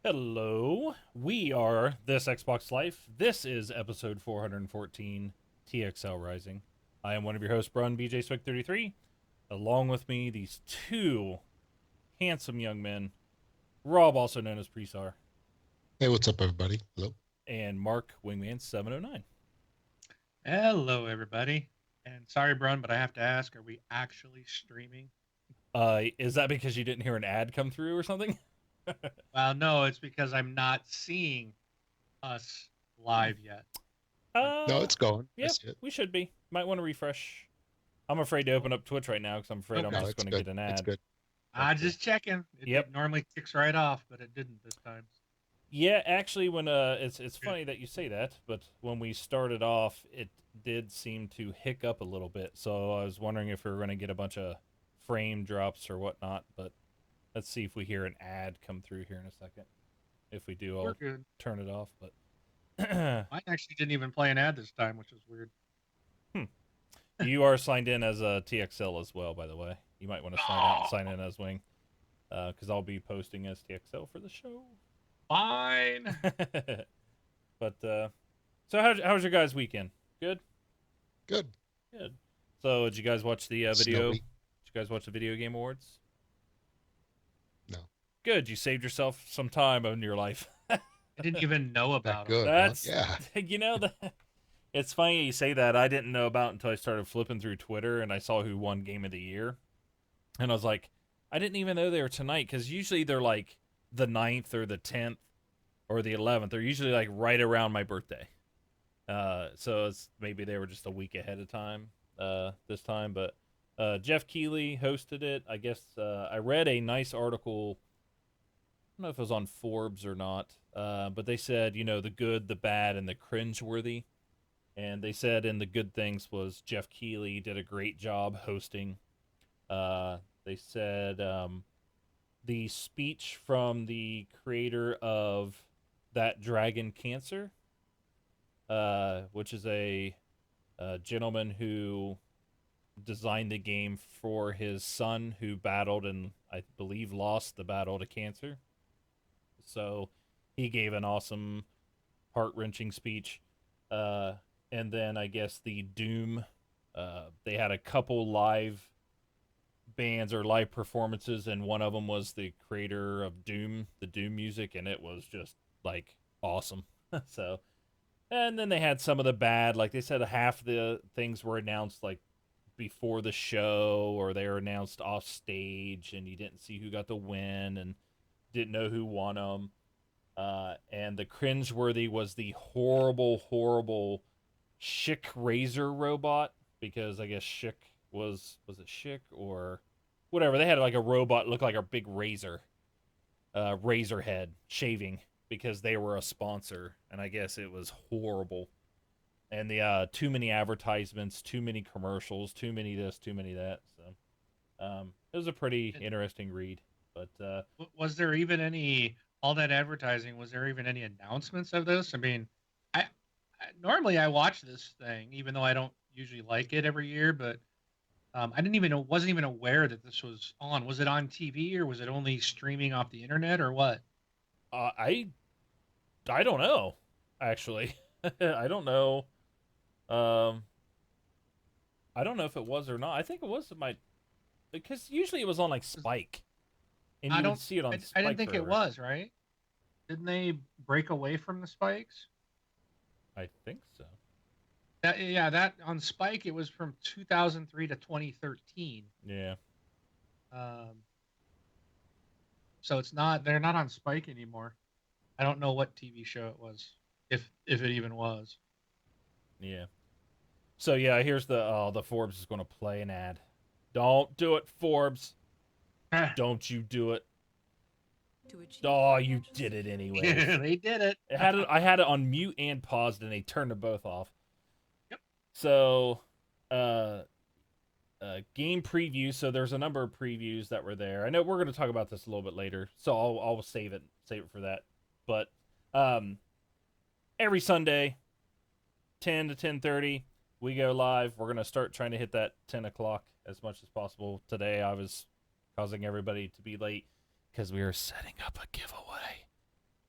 Hello, we are This Xbox Life. This is episode 414, TXL Rising. I am one of your hosts, Brun BJ Swick33. Along with me, these two handsome young men, Rob, also known as Presar, Hey, what's up, everybody? Hello. and Mark Wingman709. Hello, everybody. And sorry, Brun, but I have to ask, are we actually streaming? Is that because you didn't hear an ad come through or something? Well, no, it's because I'm not seeing us live yet. No, uh, it's going. I yep, see it. we should be. Might want to refresh. I'm afraid to open up Twitch right now because I'm afraid I'm Okay. No, just it's going to good. get an It's ad. good. I just checking. It Yep. normally kicks right off, but it didn't this time. Yeah, actually, when it's Good. funny that you say that, but when we started off, it did seem to hiccup a little bit. So I was wondering if we were going to get a bunch of frame drops or whatnot. But let's see if we hear an ad come through here in a second. If we do, We're I'll good. turn it off. But Mine actually didn't even play an ad this time, which is weird. hmm. You are signed in as a TXL as well, by the way. You might want to sign out and sign in as Wing, because I'll be posting as TXL for the show. Fine. But so how's your guys' weekend? Good. Good. Good. So, did you guys watch the video? Did Snowy. you guys watch the video game awards? No. Good. You saved yourself some time in your life. I didn't even know That about them. good, huh? That's, Yeah. it's funny you say that. I didn't know about until I started flipping through Twitter and I saw who won Game of the Year, and I was like, I didn't even know they were tonight because usually they're like the 9th or the 10th or the 11th. They're usually like right around my birthday. So it's maybe they were just a week ahead of time this time, but Jeff Keighley hosted it. I guess I read a nice article. I don't know if it was on Forbes or not, but they said the good, the bad, and the cringeworthy. And they said in the good things was Jeff Keighley did a great job hosting. They said the speech from the creator of that Dragon Cancer, which is a gentleman who designed the game for his son who battled and I believe lost the battle to cancer. So he gave an awesome, heart wrenching speech. Uh, and then I guess the Doom, they had a couple live bands or live performances, and one of them was the creator of Doom, the Doom music, and it was just like awesome. So and then they had some of the bad, like they said, half the things were announced like before the show, or they were announced off stage, and you didn't see who got the win and didn't know who won them. And the cringeworthy was the horrible, horrible Schick Razor robot, because I guess Schick was it Schick or whatever. They had like a robot look like a big razor head shaving because they were a sponsor, and I guess it was horrible. And the too many advertisements, too many commercials, too many this, too many that. So it was a pretty And interesting read. But was there even any all that advertising? Was there even any announcements of this? I mean, I normally I watch this thing, even though I don't usually like it every year, but I didn't even know, wasn't even aware that this was on. Was it on TV or was it only streaming off the internet or what? uh, I I don't know actually. I don't know. Um, I don't know if it was or not. I think it was my because usually it was on like 'Cause Spike, and I you would don't, see it on I didn't Spike think it forever. was right. Didn't they break away from the spikes? I think so. That yeah, that on Spike it was from 2003 to 2013. Yeah. Um, so it's not they're not on Spike anymore. I don't know what TV show it was, if it even was. Yeah. So yeah, here's the Forbes is going to play an ad. Don't do it, Forbes. Don't you do it. Oh, you did it anyways. They did it. I had it on mute and paused, and they turned them both off. Yep. So, uh, game preview. So there's a number of previews that were there. I know we're going to talk about this a little bit later, so I'll save it for that. But um, every Sunday, 10 to 10:30, we go live. We're going to start trying to hit that 10 o'clock as much as possible. Today, I was causing everybody to be late because we were setting up a giveaway.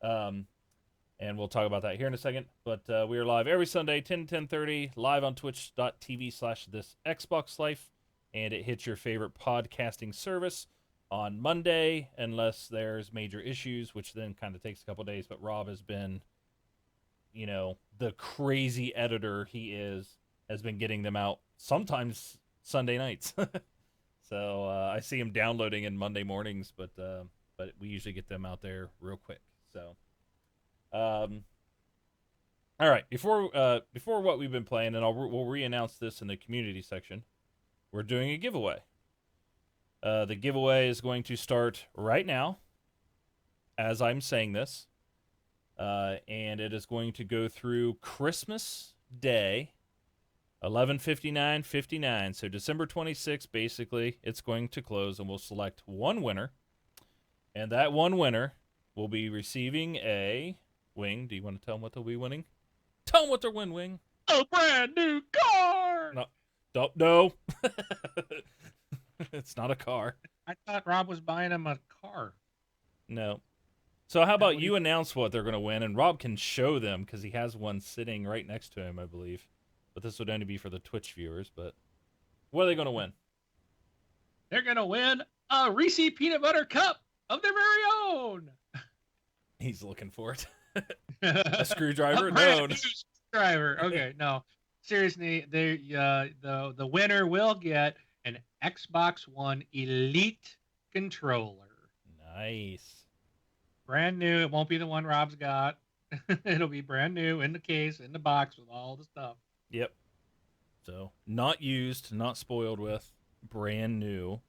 And we'll talk about that here in a second. But we are live every Sunday, 10 to 10:30, live on twitch.tv/this Xbox Life. And it hits your favorite podcasting service on Monday, unless there's major issues, which then kind of takes a couple days. But Rob has been, the crazy editor he is, has been getting them out sometimes Sunday nights. So I see him downloading in Monday mornings, but we usually get them out there real quick. So, all right. Before what we've been playing, and we'll re-announce this in the community section. We're doing a giveaway. The giveaway is going to start right now, as I'm saying this, and it is going to go through Christmas Day, 11/59/59. So December 26th, basically, it's going to close, and we'll select one winner, and that one winner will be receiving a wing. Do you want to tell them what they'll be winning? Tell them what they're winning. A brand new car. No. It's not a car. I thought Rob was buying him a car. No. So how about you announce what they're going to win, and Rob can show them because he has one sitting right next to him, I believe. But this would only be for the Twitch viewers. But what are they going to win? They're going to win a Reese Peanut Butter Cup of their very own. He's looking for it. A screwdriver? A No. Screwdriver. Okay, no. Seriously, the winner will get an Xbox One Elite controller. Nice. Brand new. It won't be the one Rob's got. It'll be brand new in the case, in the box with all the stuff. Yep. So, not used, not spoiled with, brand new.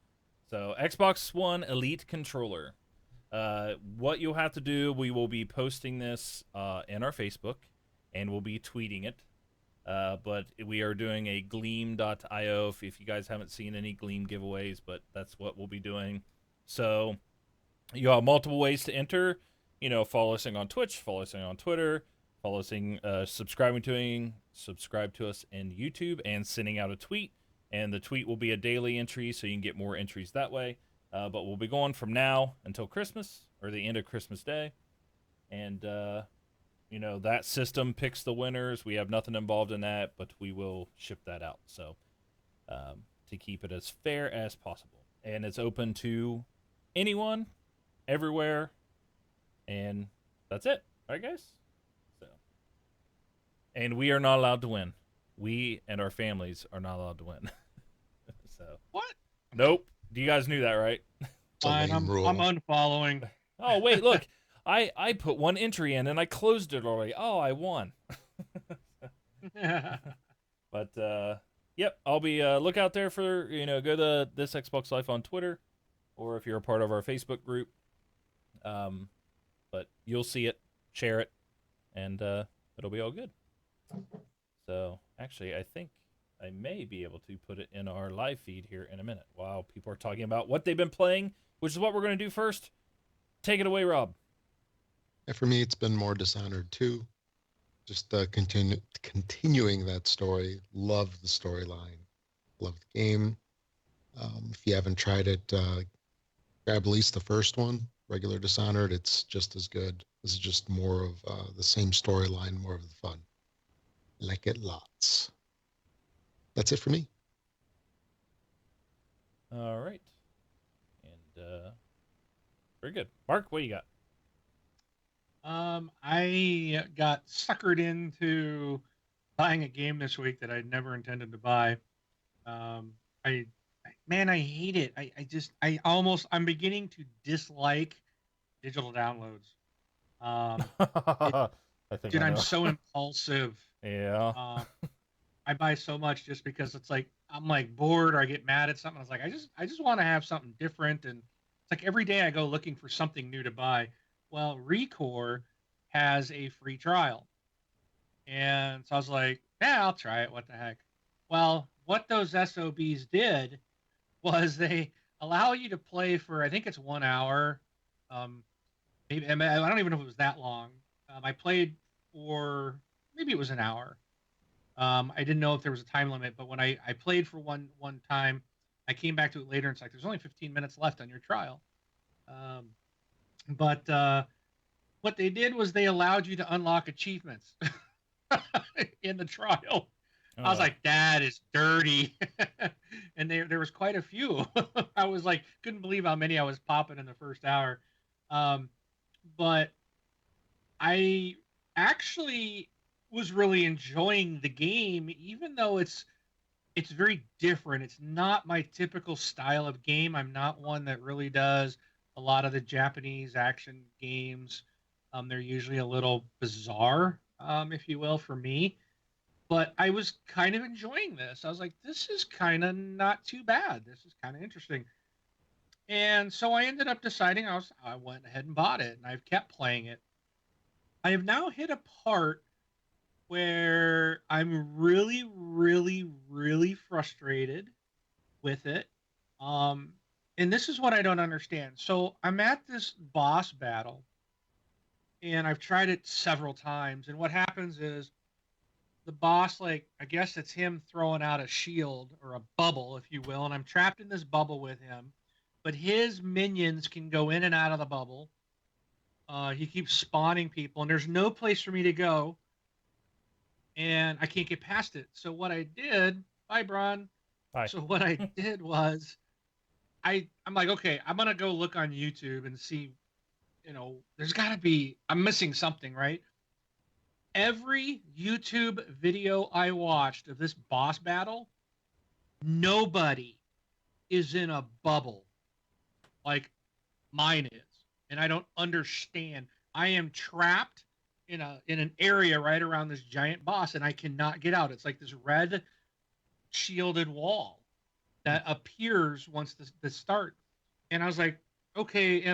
So, Xbox One Elite controller. What you'll have to do, we will be posting this in our Facebook, and we'll be tweeting it. But we are doing a Gleam.io if you guys haven't seen any Gleam giveaways, but that's what we'll be doing. So, you have multiple ways to enter. Follow us on Twitch, follow us on Twitter, subscribe to us in YouTube, and sending out a tweet. And the tweet will be a daily entry, so you can get more entries that way. But we'll be going from now until Christmas, or the end of Christmas Day. And, that system picks the winners. We have nothing involved in that, but we will ship that out. So, to keep it as fair as possible. And it's open to anyone, everywhere, and that's it. All right, guys? So, and we are not allowed to win. We and our families are not allowed to win. So What? Nope. You guys knew that, right? Fine, I'm unfollowing. Oh, wait, look. I put one entry in, and I closed it already. Oh, I won. But, yep, I'll be, look out there for, go to This Xbox Life on Twitter, or if you're a part of our Facebook group. But you'll see it, share it, and it'll be all good. So, actually, I think I may be able to put it in our live feed here in a minute while people are talking about what they've been playing, which is what we're going to do first. Take it away, Rob. And for me, it's been more Dishonored 2. Just continuing that story. Love the storyline. Love the game. If you haven't tried it, grab at least the first one, regular Dishonored. It's just as good. This is just more of the same storyline, more of the fun. Like it lots. That's it for me. All right. And, very good. Mark, what you got? I got suckered into buying a game this week that I'd never intended to buy. I hate it. I'm beginning to dislike digital downloads. I think Dude, I I'm know. so impulsive. Yeah. I buy so much just because it's like I'm like bored or I get mad at something. I was like, I just want to have something different, and it's like every day I go looking for something new to buy. Well, Recore has a free trial, and so I was like, yeah, I'll try it. What the heck? Well, what those SOBs did was they allow you to play for, I think it's 1 hour. Maybe I don't even know if it was that long. I played for maybe it was an hour. I didn't know if there was a time limit, but when I played for one time, I came back to it later and it's like there's only 15 minutes left on your trial. But what they did was they allowed you to unlock achievements in the trial. I was Oh, like, that is dirty. And there was quite a few. I was like, couldn't believe how many I was popping in the first hour. Um, but I actually was really enjoying the game, even though it's very different. It's not my typical style of game. I'm not one that really does a lot of the Japanese action games. They're usually a little bizarre, if you will, for me. But I was kind of enjoying this. I was like, this is kind of not too bad. This is kind of interesting. And so I ended up deciding I went ahead and bought it, and I've kept playing it. I have now hit a part where I'm really, really, really frustrated with it. Um, and this is what I don't understand. So I'm at this boss battle, and I've tried it several times. And what happens is the boss, like, I guess it's him throwing out a shield or a bubble, if you will. And I'm trapped in this bubble with him. But his minions can go in and out of the bubble. He keeps spawning people, and there's no place for me to go. And I can't get past it. So what I did, bye, Bron. hi. So what I did was I'm like, okay, I'm gonna go look on YouTube and see, there's gotta be I'm missing something, right? Every YouTube video I watched of this boss battle, nobody is in a bubble like mine is. And I don't understand. I am trapped in an area right around this giant boss and I cannot get out. It's like this red shielded wall that appears once the start. And I was like, okay,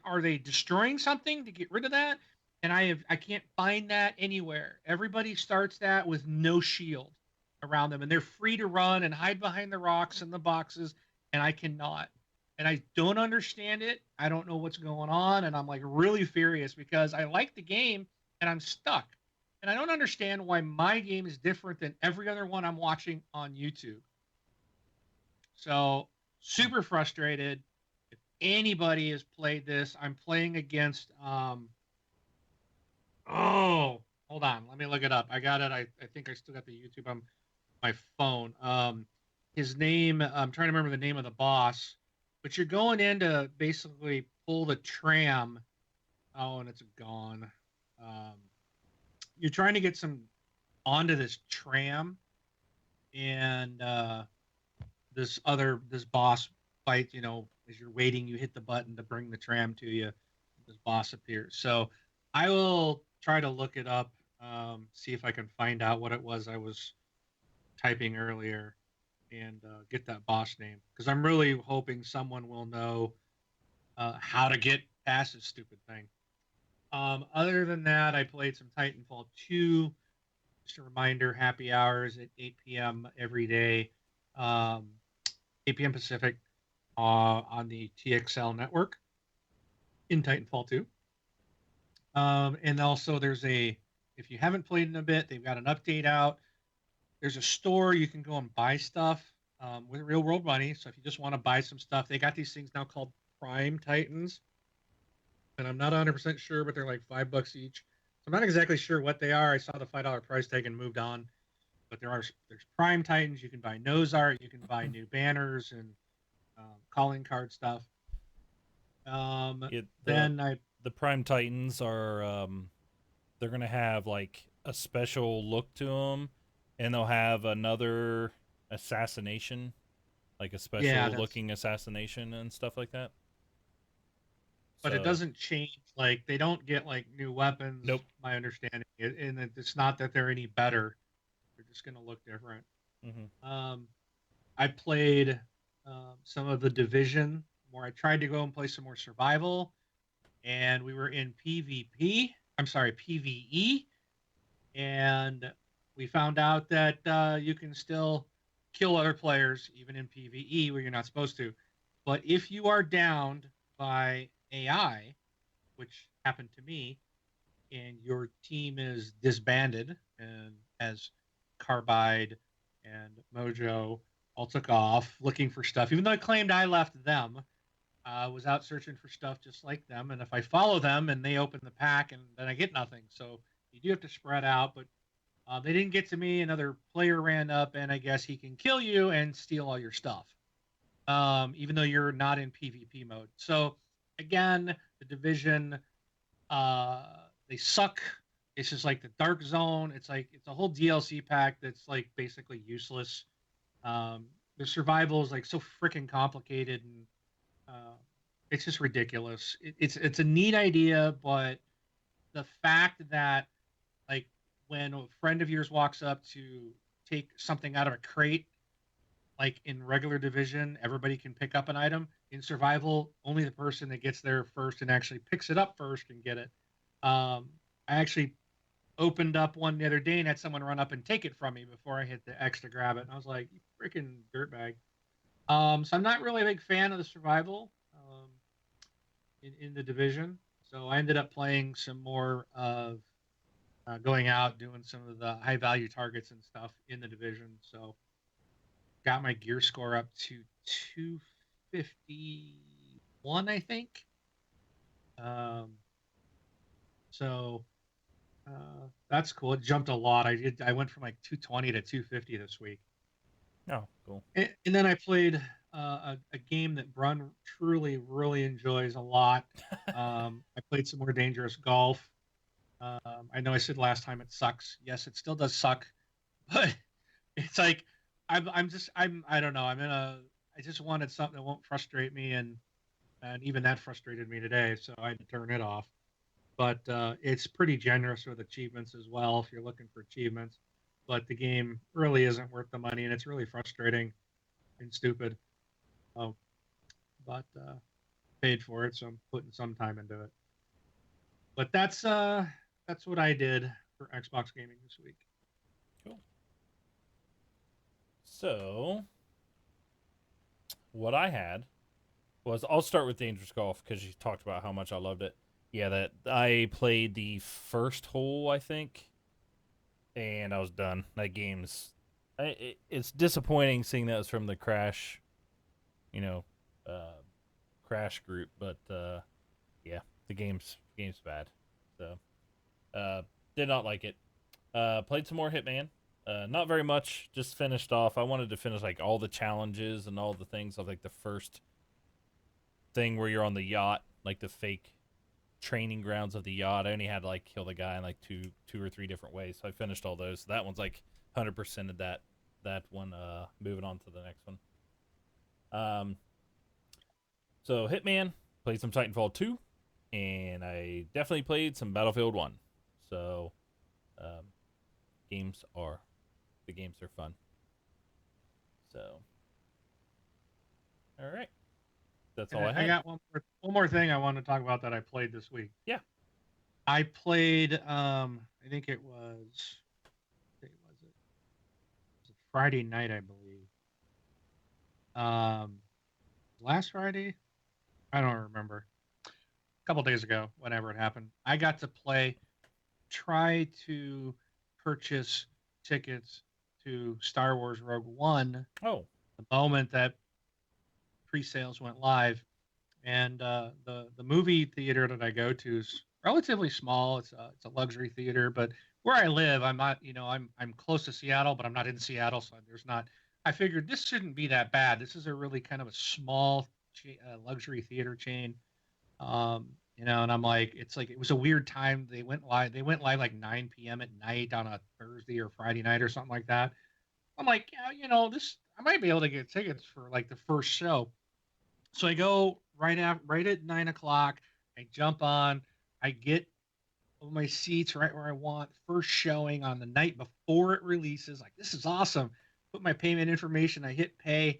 are they destroying something to get rid of that? And I can't find that anywhere. Everybody starts that with no shield around them, and they're free to run and hide behind the rocks and the boxes, and I cannot. And I don't understand it. I don't know what's going on, and I'm like really furious because I like the game and I'm stuck. And I don't understand why my game is different than every other one I'm watching on YouTube. So super frustrated. If anybody has played this, I'm playing against. Oh, hold on, let me look it up. I got it. I think I still got the YouTube on my phone. His name. I'm trying to remember the name of the boss, but you're going in to basically pull the tram. Oh, and it's gone. Um, you're trying to get some onto this tram, and this boss fight, as you're waiting, you hit the button to bring the tram to you. This boss appears. So I will try to look it up, see if I can find out what it was I was typing earlier, and get that boss name because I'm really hoping someone will know how to get past this stupid thing. Other than that, I played some Titanfall 2. Just a reminder, happy hours at 8 p.m. every day. Um, 8 p.m. Pacific on the TXL network in Titanfall 2. And also, if you haven't played in a bit, they've got an update out. There's a store you can go and buy stuff with real world money. So if you just want to buy some stuff, they got these things now called Prime Titans. And I'm not 100% sure, but they're like $5 each. So I'm not exactly sure what they are. I saw the $5 price tag and moved on. But there's Prime Titans. You can buy nose art. You can buy new banners and calling card stuff. It Then I the Prime Titans are they're gonna have like a special look to them, and they'll have another assassination, like a yeah, special looking assassination and stuff like that. but it So doesn't change. Like they don't get like new weapons. nope. My understanding, and it's not that they're any better. They're just going to look different. Hmm. Um, I played some of the Division, where I tried to go and play some more survival, and we were in PvP. I'm sorry, PvE, and we found out that you can still kill other players even in PvE where you're not supposed to. But if you are downed by AI, which happened to me, and your team is disbanded, and as Carbide and Mojo all took off looking for stuff, even though I claimed I left them, was out searching for stuff just like them. And if I follow them and they open the pack, and then I get nothing. So you do have to spread out. But they didn't get to me. Another player ran up, and I guess he can kill you and steal all your stuff, even though you're not in PvP mode. So again, the division, uh, they suck. It's just like the Dark Zone. It's a whole DLC pack that's like basically useless. The survival is like so freaking complicated, and uh, it's just ridiculous. It's a neat idea, but the fact that like when a friend of yours walks up to take something out of a crate, like in regular division, everybody can pick up an item. In survival, only the person that gets there first and actually picks it up first can get it. I actually opened up one the other day and had someone run up and take it from me before I hit the X to grab it. And I was like, you freaking dirtbag. So I'm not really a big fan of the survival in the division. So I ended up playing some more of going out, doing some of the high value targets and stuff in the division. So got my gear score up to 251, I think. Um, so that's cool. It jumped a lot. I went from like 220 to 250 this week. Oh, cool. And then I played a game that Brun truly really enjoys a lot. I played some more dangerous golf. I know I said last time it sucks. Yes, it still does suck, but it's like I don't know. I just wanted something that won't frustrate me, and even that frustrated me today, so I had to turn it off. But it's pretty generous with achievements as well if you're looking for achievements. But the game really isn't worth the money, and it's really frustrating and stupid. Oh, but paid for it, so I'm putting some time into it. But that's what I did for Xbox gaming this week. Cool. So, what I had was I'll start with Dangerous Golf because you talked about how much I loved it. Yeah, that I played the first hole, I think, and I was done. That it's disappointing seeing that it's from the Crash, you know, uh, Crash group, but yeah, the game's bad. So, uh, did not like it. Played some more Hitman. Not very much. Just finished off. I wanted to finish like all the challenges and all the things of like the first thing where you're on the yacht, like the fake training grounds of the yacht. I only had to like kill the guy in like two or three different ways. So I finished all those. So that one's like 100% of that one. Moving on to the next one. Um, so Hitman, played some Titanfall 2, and I definitely played some Battlefield 1. So um, games are the games are fun. So all right, that's all And I I had. got one more thing I want to talk about that I played this week. Yeah. I played I think it was what day was it? It was Friday night, I believe. Um last Friday? I don't remember. A couple days ago, whenever it happened. I got to try to purchase tickets to Star Wars Rogue One Oh, the moment that pre-sales went live. And the movie theater that I go to is relatively small. It's a luxury theater, but where I live, I'm not. I'm close to Seattle, but I'm not in Seattle, so there's not. I figured this shouldn't be that bad. This is a really kind of a small luxury theater chain. And I'm like, it's like it was a weird time. They went live. They went live like 9 p.m. at night on a Thursday or Friday night or something like that. I'm like, yeah, this I might be able to get tickets for like the first show. So I go right at 9 o'clock. I jump on. I get all my seats right where I want. First showing on the night before it releases. Like this is awesome. Put my payment information. I hit pay,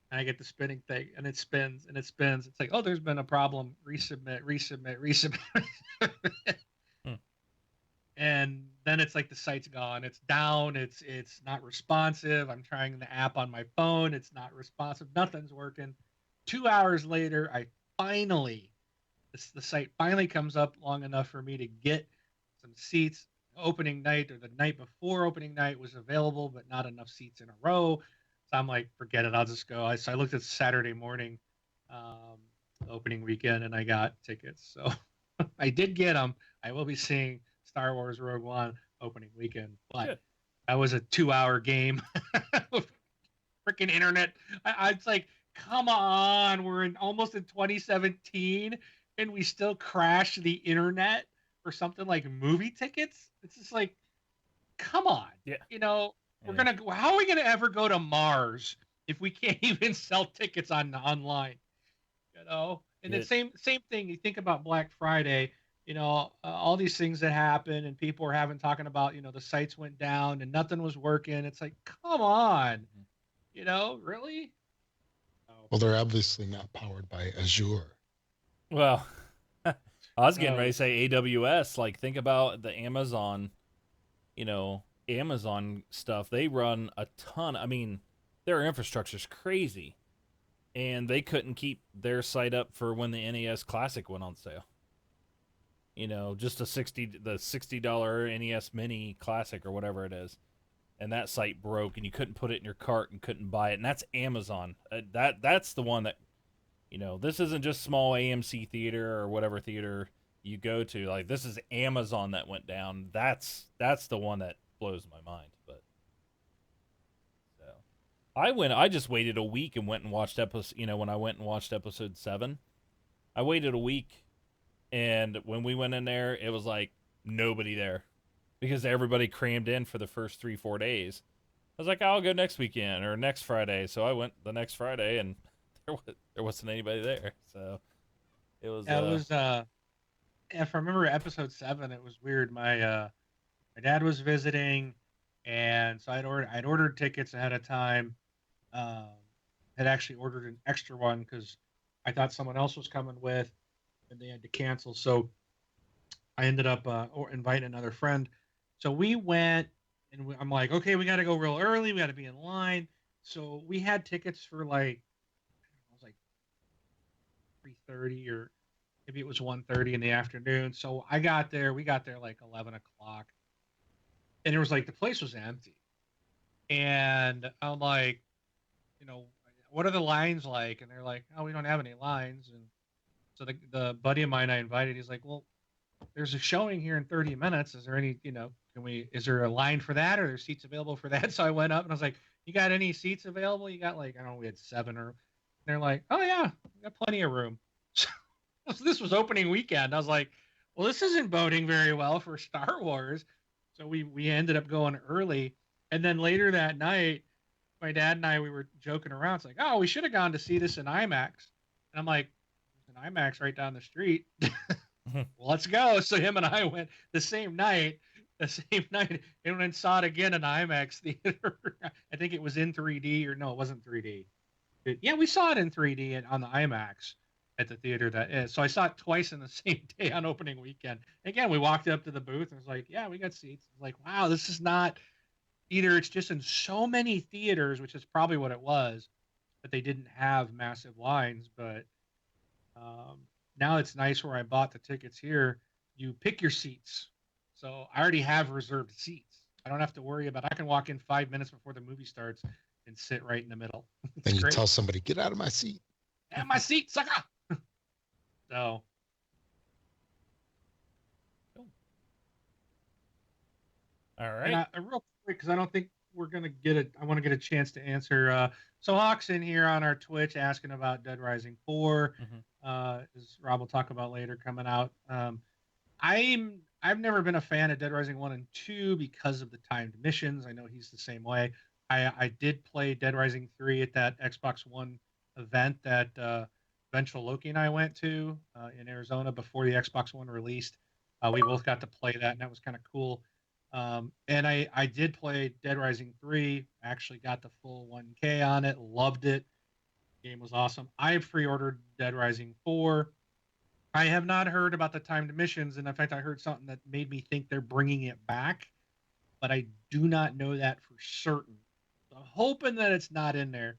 and I get the spinning thing, and it spins and it spins. It's like, oh, there's been a problem. Resubmit, resubmit, resubmit. hmm. And then it's like the site's gone. It's down. It's not responsive. I'm trying the app on my phone. It's not responsive. Nothing's working. 2 hours later, the site finally comes up long enough for me to get some seats. Opening night or the night before opening night was available, but not enough seats in a row. So I'm like, forget it. I'll just go. So I looked at Saturday morning. um, opening weekend, and I got tickets. So I did get them. I will be seeing Star Wars Rogue One opening weekend, but Good. that was a 2-hour game. Freaking internet. It's like, come on, we're in almost in 2017, and we still crash the internet for something like movie tickets. It's just like, come on, Yeah. you know, we're Yeah. gonna. How are we gonna ever go to Mars if we can't even sell tickets online? And the It, same thing. You think about Black Friday. All these things that happen, and people are having talking about, the sites went down and nothing was working. It's like, come on, really? Oh, Well, they're obviously not powered by Azure. well, I was getting ready to no. say AWS. Like, think about the Amazon, Amazon stuff. They run a ton. I mean, their infrastructure's crazy, and they couldn't keep their site up for when the NES Classic went on sale. Just the $60 NES Mini Classic or whatever it is, and that site broke, and you couldn't put it in your cart and couldn't buy it. And that's Amazon. That's the one that this isn't just small AMC theater or whatever theater you go to. Like, this is Amazon that went down. That's the one that blows my mind. But so I just waited a week and went and watched episode. When I went and watched episode 7, I waited a week, and when we went in there, it was like nobody there because everybody crammed in for the first 3-4 days. I was like, I'll go next weekend or next Friday. So I went the next Friday, and there wasn't anybody there. So it was It was if I remember episode 7, it was weird. My dad was visiting, and so I'd ordered tickets ahead of time. Um, had actually ordered an extra one because I thought someone else was coming with, and they had to cancel. So I ended up inviting another friend. So we went, and I'm like, okay, we got to go real early. We got to be in line. So we had tickets for like, it was like 3:30, or maybe it was 1:30 in the afternoon. So we got there like 11 o'clock, and it was like the place was empty. And I'm like, you know, what are the lines like? And they're like, oh, we don't have any lines. And so the buddy of mine I invited, he's like, well, there's a showing here in 30 minutes. Is there any, is there a line for that, or there's seats available for that? So I went up and I was like, you got any seats available? You got, like, I don't know, we had 7, or, and they're like, oh yeah, we got plenty of room. So this was opening weekend. I was like, well, this isn't boding very well for Star Wars. So we ended up going early. And then later that night, my dad and I, we were joking around. It's like, oh, we should have gone to see this in IMAX. And I'm like, there's an IMAX right down the street. Well, let's go. So him and I went the same night, and went and saw it again in IMAX theater. I think it was in 3D, or no, it wasn't 3D. Yeah, we saw it in 3D on the IMAX at the theater that is. So I saw it twice in the same day on opening weekend. Again, we walked up to the booth and was like, yeah, we got seats. It's like, wow, this is not either. It's just in so many theaters, which is probably what it was, but they didn't have massive lines. But um, now it's nice where I bought the tickets here. You pick your seats. So I already have reserved seats. I don't have to worry about. I can walk in 5 minutes before the movie starts and sit right in the middle. It's Then you great. tell somebody, get out of my seat. Have my seat, sucker. So all and right. real quick, because I don't think we're gonna get it. I want to get a chance to answer. So Hawk's in here on our Twitch asking about Dead Rising 4. Mm-hmm. As Rob will talk about later coming out. I've never been a fan of Dead Rising 1 and 2 because of the timed missions. I know he's the same way. I did play Dead Rising 3 at that Xbox One event that Ventral Loki and I went to in Arizona before the Xbox One released. We both got to play that, and that was kind of cool. And I did play Dead Rising 3. Actually got the full 1K on it. Loved it. Game was awesome. I pre-ordered Dead Rising 4. I have not heard about the timed missions, and in fact, I heard something that made me think they're bringing it back, but I do not know that for certain. So I'm hoping that it's not in there,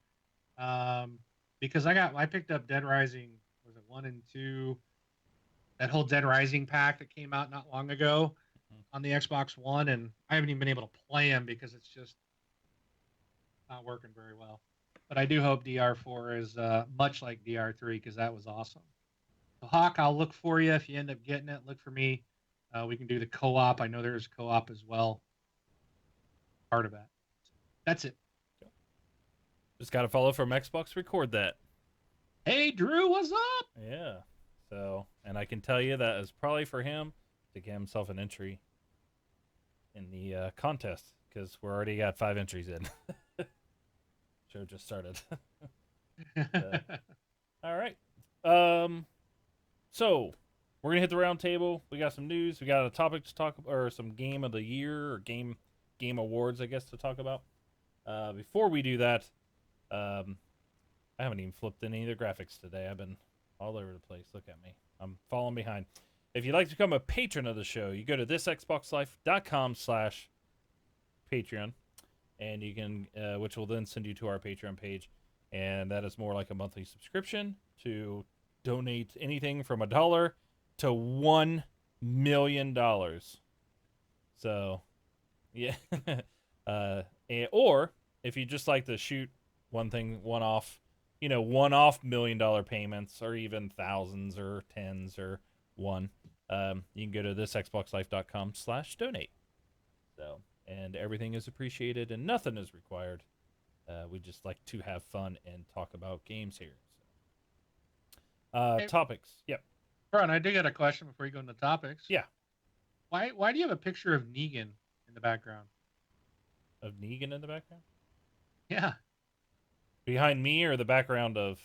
um, because I picked up Dead Rising, was it 1 and 2, that whole Dead Rising pack that came out not long ago on the Xbox One, and I haven't even been able to play them because it's just not working very well. But I do hope DR4 is much like DR3 because that was awesome. So Hawk, I'll look for you if you end up getting it. Look for me. We can do the co-op. I know there's co-op as well. Part of that. That's it. Just got to follow from Xbox. Record that. Hey Drew, what's up? Yeah. So, and I can tell you that is probably for him to get himself an entry in the contest because we're already got 5 entries in. Show just started. All right. So we're gonna hit the round table. We got some news. We got a topic to talk about, or some game of the year or game awards, I guess, to talk about. Before we do that, I haven't even flipped any of the graphics today. I've been all over the place. Look at me. I'm falling behind. If you'd like to become a patron of the show, you go to thisxboxlife.com/Patreon, and you can, which will then send you to our Patreon page, and that is more like a monthly subscription to donate anything from $1 to $1 million. So, yeah, or if you just like to shoot one-off $1 million payments, or even thousands or tens or one, you can go to thisxboxlife.com/donate. So, and everything is appreciated and nothing is required. We just like to have fun and talk about games here. So. Hey, Topics. Yep. Ron, I did get a question before you go into topics. Yeah. Why do you have a picture of Negan in the background? Of Negan in the background? Yeah, Behind me or the background of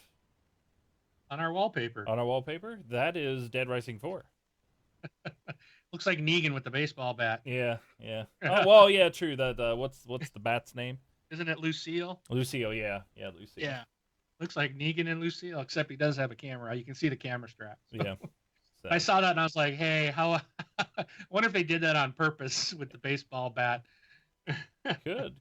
on our wallpaper. on our wallpaper? That is Dead Rising 4. Looks like Negan with the baseball bat. Yeah, yeah. Oh well, yeah, true. That what's the bat's name? Isn't it Lucille? Lucille, yeah, Lucille. Yeah. Looks like Negan and Lucille, except he does have a camera. You can see the camera strap. So. Yeah. So. I saw that and I was like, hey, how? I wonder if they did that on purpose with the baseball bat. Good.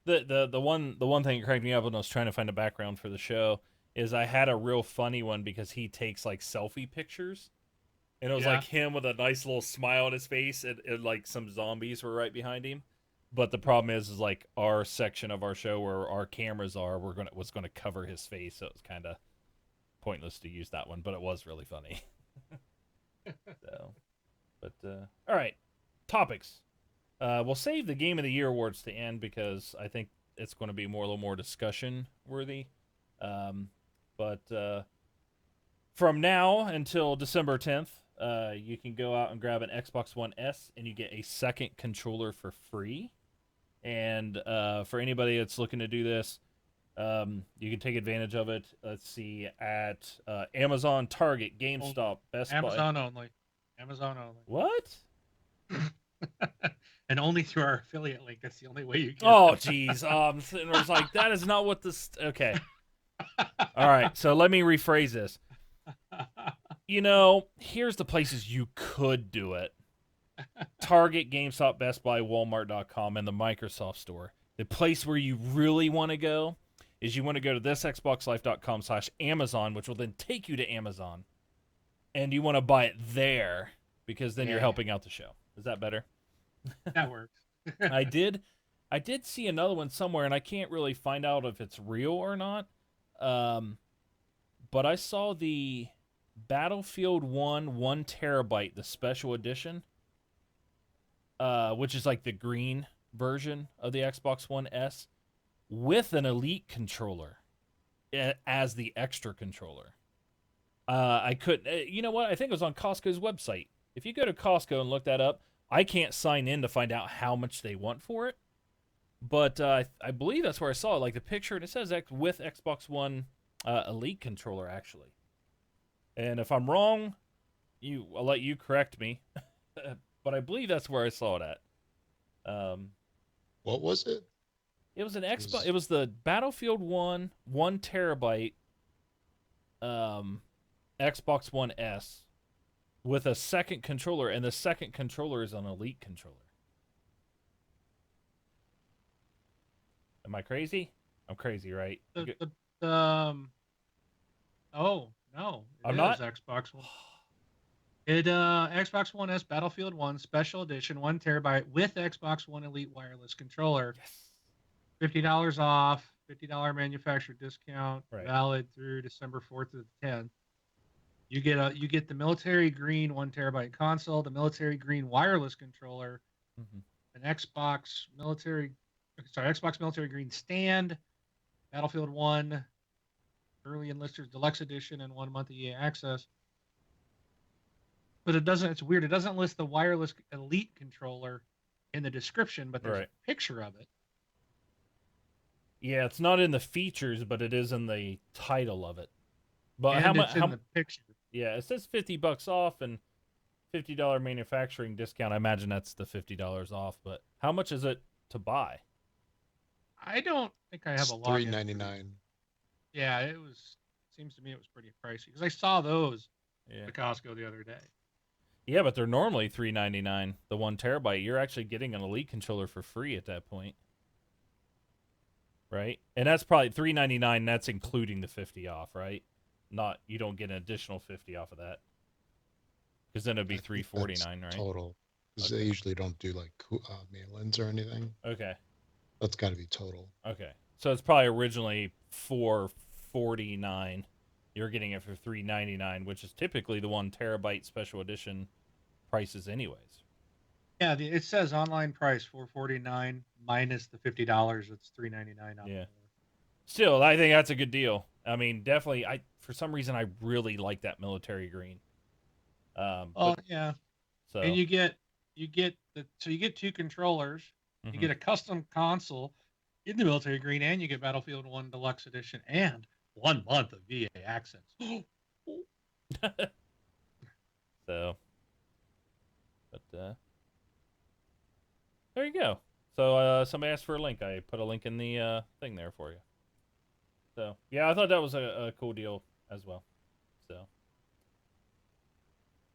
The one thing that cracked me up when I was trying to find a background for the show is I had a real funny one because he takes like selfie pictures, and it was like him with a nice little smile on his face, and like some zombies were right behind him. But the problem is like our section of our show where our cameras are, was gonna cover his face, so it was kind of pointless to use that one. But it was really funny. So, but all right, topics. We'll save the Game of the Year awards to end because I think it's going to be a little more discussion worthy. But from now until December 10th, you can go out and grab an Xbox One S and you get a second controller for free. And for anybody that's looking to do this, you can take advantage of it. Let's see, at Amazon, Target, GameStop, Best Amazon Buy. only. Amazon only. What? And only through our affiliate link. That's the only way you can. Oh, jeez. And I was like, that is not what this. Okay. All right. So let me rephrase this. Here's the places you could do it: Target, GameStop, Best Buy, Walmart.com, and the Microsoft Store. The place where you really want to go is you want to go to thisxboxlife.com/Amazon, which will then take you to Amazon, and you want to buy it there because then you're helping out the show. Is that better? That works. I did see another one somewhere, and I can't really find out if it's real or not. But I saw the Battlefield 1 terabyte, the special edition, which is like the green version of the Xbox One S, with an Elite controller as the extra controller. I couldn't. You know what? I think it was on Costco's website. If you go to Costco and look that up, I can't sign in to find out how much they want for it. But I believe that's where I saw it, like the picture, and it says with Xbox One Elite controller, actually. And if I'm wrong, I'll let you correct me. But I believe that's where I saw it at. What was it? It was an Xbox. It was the Battlefield 1 terabyte Xbox One S with a second controller, and the second controller is an Elite controller. Am I crazy? I'm crazy, right? Oh no, I'm not? Xbox One. Xbox One S Battlefield 1 Special Edition 1 terabyte with Xbox One Elite wireless controller. Yes. $50 off, $50 manufacturer discount, Right. valid through December 4th to the 10th. You get the military green 1 terabyte console, the military green wireless controller, Mm-hmm. an Xbox military green stand, Battlefield 1 early enlisters deluxe edition, and 1 month of EA access. But it doesn't. It's weird. It doesn't list the wireless elite controller in the description, but there's Right. a picture of it. Yeah, it's not in the features, but it is in the title of it. But And how much? it's in the picture. Yeah, it says $50 off and $50 manufacturing discount. I imagine that's the $50 off. But how much is it to buy? I don't think I have It's a login. $3.99. Yeah, it was. Seems to me it was pretty pricey because I saw those Yeah. at Costco the other day. Yeah, but they're normally $3.99. The 1 terabyte. You're actually getting an Elite controller for free at that point, right? And that's probably $3.99. That's including the 50 off, right? Not you don't get an additional 50 off of that, because then it'd be I think that's $3.49, right? total. Because Okay. they usually don't do like mail-ins or anything. Okay. That's got to be total. Okay. So it's probably originally $4.49. You're getting it for $3.99, which is typically the 1 terabyte special edition prices, anyways. Yeah, it says online price $449 minus the $50. It's $399 on Yeah. the Still, I think that's a good deal. I mean, definitely. I for some reason I really like that military green. Oh yeah, So and you get you get 2 controllers, you mhm. get a custom console in the military green, and you get Battlefield 1 Deluxe Edition and 1 month of VA access. So, but there you go. So somebody asked for a link. I put a link in the thing there for you. So yeah, I thought that was a cool deal as well. So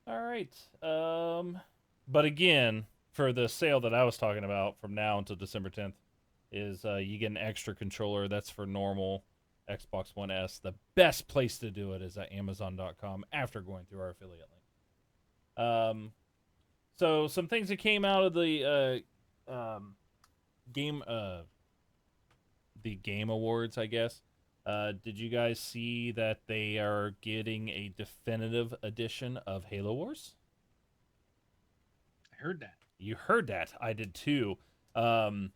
all right. But again, for the sale that I was talking about from now until December 10th, is you get an extra controller. That's for normal Xbox One S. The best place to do it is at Amazon.com after going through our affiliate link. So some things that came out of game the Game Awards, I guess. Did you guys see that they are getting a definitive edition of Halo Wars? I heard that. You heard that. I did too. I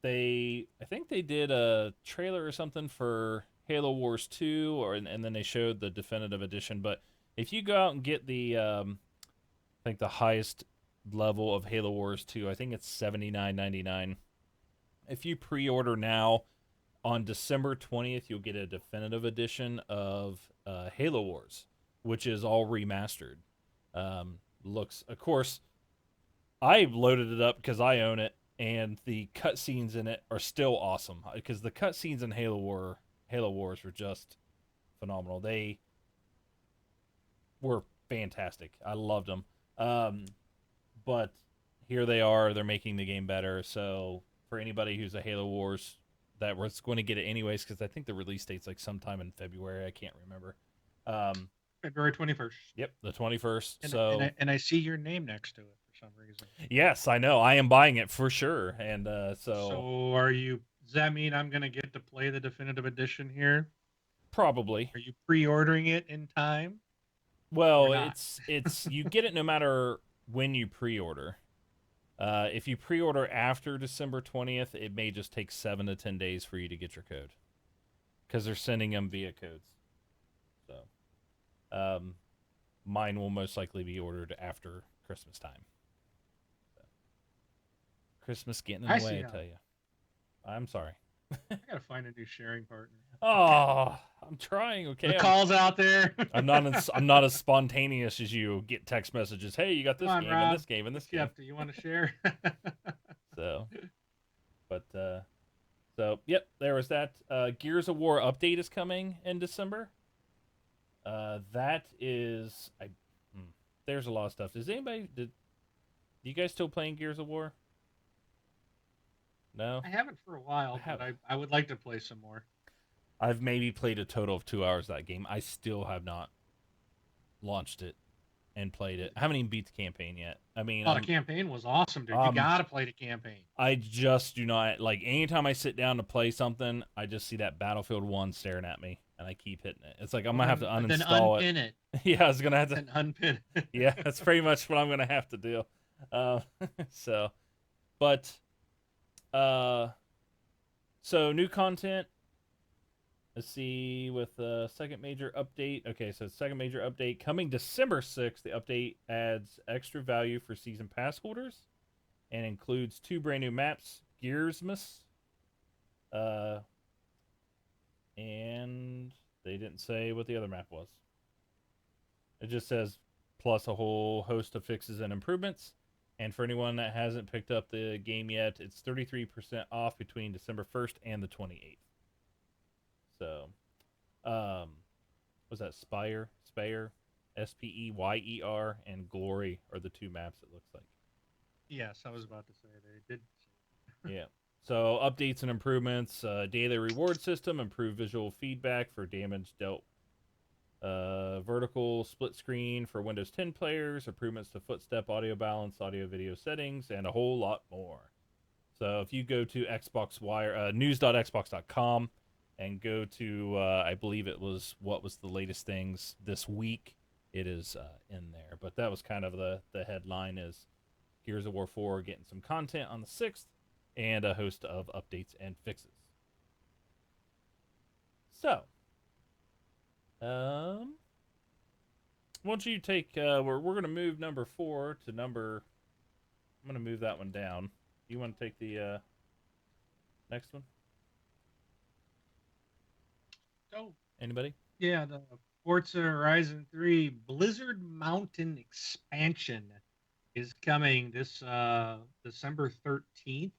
think they did a trailer or something for Halo Wars 2, and then they showed the definitive edition. But if you go out and get I think the highest level of Halo Wars 2, I think it's $79.99. If you pre-order now, on December 20th, you'll get a definitive edition of Halo Wars, which is all remastered. Looks, of course, I loaded it up because I own it, and the cutscenes in it are still awesome. Because the cutscenes in Halo Wars were just phenomenal. They were fantastic. I loved them. But here they are. They're making the game better. So for anybody who's a Halo Wars that was going to get it anyways, because I think the release date's like sometime in February. I can't remember. February 21st. Yep, the 21st. And I see your name next to it for some reason. Yes, I know. I am buying it for sure. And So are you? Does that mean I'm going to get to play the definitive edition here? probably. Are you pre-ordering it in time? Well, it's you get it no matter when you pre-order. If you pre-order after December 20th, it may just take 7 to 10 days for you to get your code, because they're sending them via codes. So, mine will most likely be ordered after Christmas time. So, Christmas getting in the way, I tell you. I'm sorry. I gotta find a new sharing partner. Oh, I'm trying. Okay, The calls out there. I'm not as spontaneous as you. Get text messages. Hey, you got this Come on, game Rob. and this game and this game. Do you want to share? So, but so yep, there was that. Gears of War update is coming in December. That is, there's a lot of stuff. Did you guys still playing Gears of War? No, I haven't for a while, but I would like to play some more. I've maybe played a total of 2 hours of that game. I still have not launched it. and played it. I haven't even beat the campaign yet. I mean, Oh, the campaign was awesome, dude. You gotta play the campaign. I just do not like anytime I sit down to play something, I just see that Battlefield 1 staring at me and I keep hitting it. It's like I'm Well, gonna have to then uninstall unpin it. Yeah, I was gonna have to. And unpin it. Yeah, that's pretty much what I'm gonna have to do. Uh, so, but so new content. Let's see with the second major update. Okay, so second major update coming December 6th. The update adds extra value for season pass holders and includes 2 brand new maps: Gearsmas, uh, and they didn't say what the other map was. It just says plus a whole host of fixes and improvements. And for anyone that hasn't picked up the game yet, it's 33% off between December 1st and the 28th. So, was that Spire, Speyer, and Glory are the 2 maps it looks like. Yes, I was about to say they did. Yeah. So updates and improvements, daily reward system, improved visual feedback for damage dealt, vertical split screen for Windows 10 players, improvements to footstep audio balance, audio video settings, and a whole lot more. So if you go to Xbox Wire, news.xbox.com and go to, I believe it was what was the latest things this week, it is in there. But that was kind of the headline is Gears of War 4 getting some content on the 6th and a host of updates and fixes. So, why don't you take? We're gonna move number 4 to number. I'm gonna move that one down. You want to take the next one? Oh, Anybody? yeah, the Forza Horizon 3 Blizzard Mountain expansion is coming this December 13th.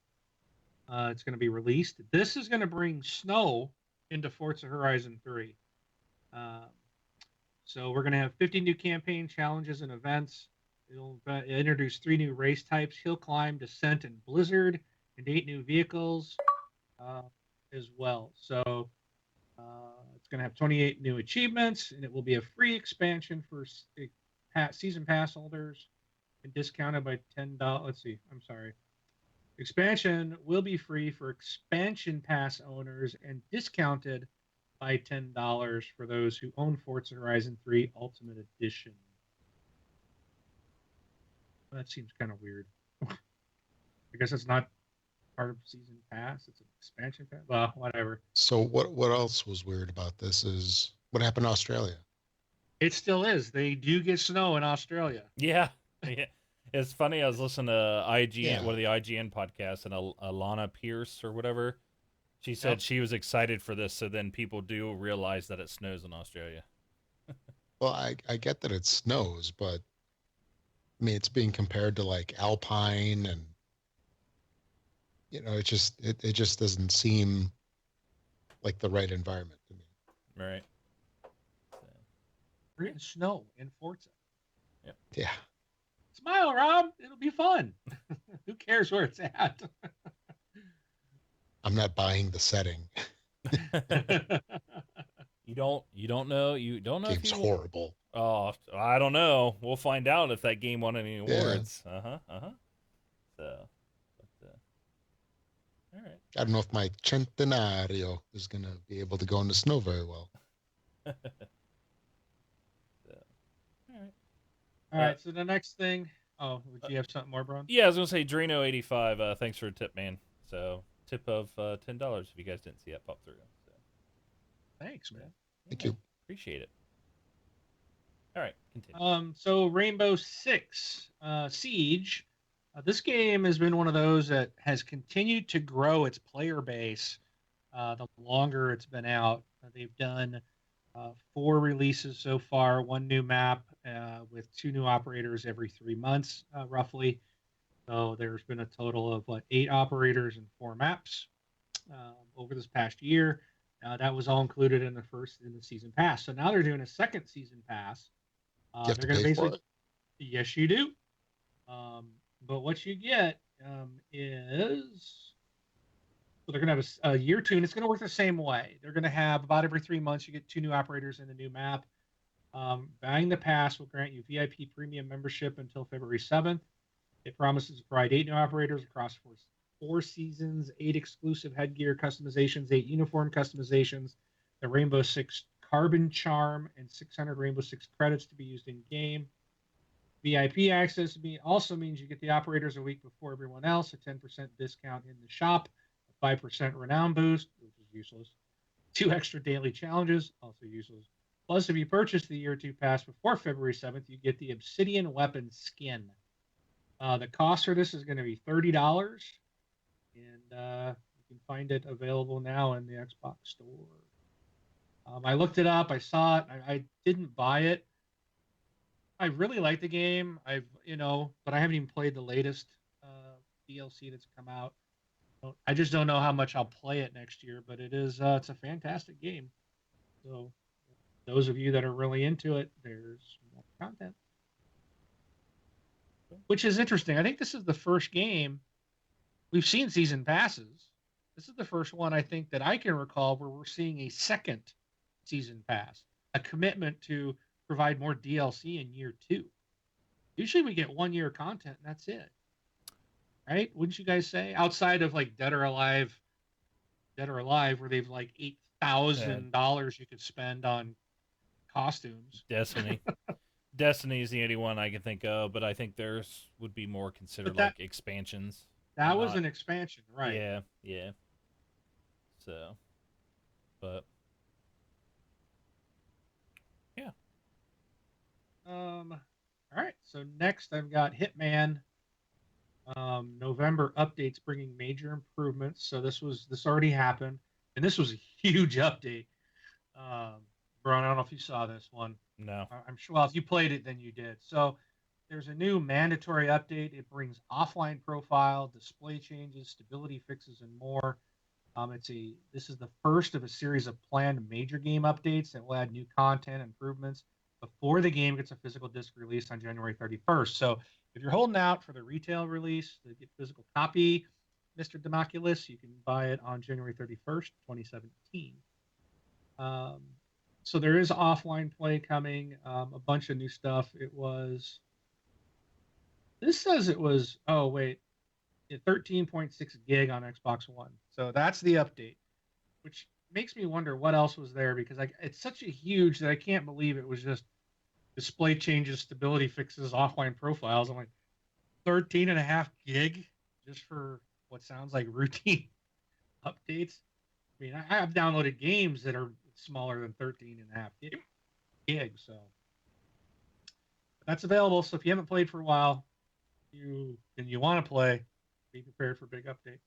It's going to be released. This is going to bring snow into Forza Horizon 3. So we're going to have 50 new campaign challenges and events. It'll introduce 3 new race types: Hill Climb, Descent, and Blizzard, and 8 new vehicles as well. So it's going to have 28 new achievements, and it will be a free expansion for season pass holders and discounted by $10. Let's see. I'm sorry. Expansion will be free for expansion pass owners and discounted by $10 for those who own Forza Horizon 3 Ultimate Edition. That seems kind of weird. I guess it's not part of season pass. It's an expansion pass. Well, whatever. So what else was weird about this is what happened to Australia? It still is. They do get snow in Australia. Yeah. Yeah. It's funny. I was listening to IGN, Yeah. one of the IGN podcasts, and Alana Pierce or whatever. She said Yep. she was excited for this, so then people do realize that it snows in Australia. Well, I get that it snows, but I mean it's being compared to like Alpine, and it just doesn't seem like the right environment to me. Right. We're getting snow in Forza. Yeah. Smile, Rob. It'll be fun. Who cares where it's at? I'm not buying the setting. You don't know if Game's you. horrible. Oh, I don't know. We'll find out if that game won any Yeah. awards. So, but, all right. I don't know if my Centenario is gonna be able to go in the snow very well. So, all right. All right. So the next thing. Oh, would you have something more, Bron? Yeah, I was gonna say Drino85. Thanks for a tip, man. So tip of $10 if you guys didn't see that pop through. So. Thanks, man. Thank you. Appreciate it. All right, continue. So Rainbow Six Siege. This game has been one of those that has continued to grow its player base the longer it's been out. They've done 4 releases so far, 1 new map with 2 new operators every 3 months, roughly. So there's been a total of 8 operators and 4 maps over this past year. That was all included in the season pass. So now they're doing a second season pass. You have to They're going to pay for basically, it? yes, you do. But what you get is, so they're going to have a year 2, and it's going to work the same way. They're going to have about every 3 months you get 2 new operators in the new map. Buying the pass will grant you VIP premium membership until February 7th. It promises to provide 8 new operators across four seasons, 8 exclusive headgear customizations, 8 uniform customizations, the Rainbow Six Carbon Charm, and 600 Rainbow Six credits to be used in game. VIP access also means you get the operators a week before everyone else, a 10% discount in the shop, a 5% renown boost, which is useless, 2 extra daily challenges, also useless. Plus, if you purchase the Year 2 pass before February 7th, you get the Obsidian Weapon skin. The cost for this is going to be $30, and you can find it available now in the Xbox Store. I looked it up. I saw it. I didn't buy it. I really like the game. But I haven't even played the latest DLC that's come out. I just don't know how much I'll play it next year. But it's a fantastic game. So those of you that are really into it, there's more content, which is interesting. I think this is the first game we've seen season passes. This is the first one I think that I can recall where we're seeing a second season pass, a commitment to provide more DLC in year 2. Usually we get 1 year content and that's it. Right? Wouldn't you guys say? Outside of like Dead or Alive, where they've like $8,000 you could spend on costumes. Destiny. Destiny is the only one I can think of, but I think theirs would be more considered like expansions. That was an expansion, right? Yeah. So, but yeah. All right. So next I've got Hitman. November updates bringing major improvements. So this already happened, and this was a huge update. Brian, I don't know if you saw this one. No. I'm sure. Well, if you played it, then you did. So there's a new mandatory update. It brings offline profile, display changes, stability fixes, and more. This is the first of a series of planned major game updates that will add new content improvements before the game gets a physical disc release on January 31st. So if you're holding out for the retail release, the physical copy, Mr. Democulus, you can buy it on January 31st, 2017. So there is offline play coming, a bunch of new stuff. This says it was, 13.6 gig on Xbox One. So that's the update, which makes me wonder what else was there, because it's such a huge that I can't believe it was just display changes, stability fixes, offline profiles. I'm like, 13.5 gig just for what sounds like routine updates. I mean, I have downloaded games that are smaller than 13.5 gig, so that's available. So if you haven't played for a while, you want to play, be prepared for a big update.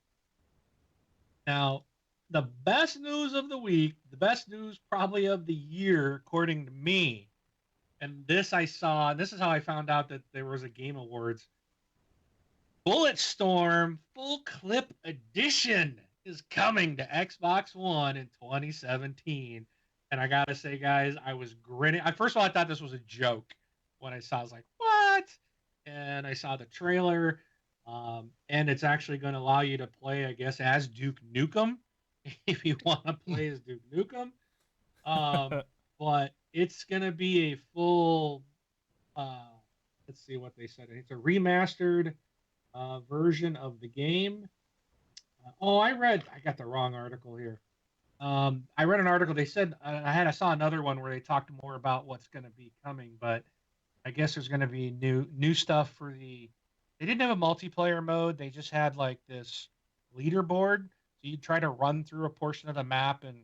Now, the best news of the week, the best news probably of the year, according to me, and this I saw, this is how I found out that there was a Game Awards. Bulletstorm Full Clip Edition is coming to Xbox One in 2017. And I gotta say, guys, I was grinning. First of all, I thought this was a joke when I saw it. I was like, what? And I saw the trailer. And it's actually going to allow you to play, I guess, as Duke Nukem if you want to play as Duke Nukem. But it's going to be a full, let's see what they said. It's a remastered version of the game. I got the wrong article here. I read an article. They said I saw another one where they talked more about what's going to be coming, but I guess there's going to be new stuff for the. They didn't have a multiplayer mode. They just had like this leaderboard. So you try to run through a portion of the map and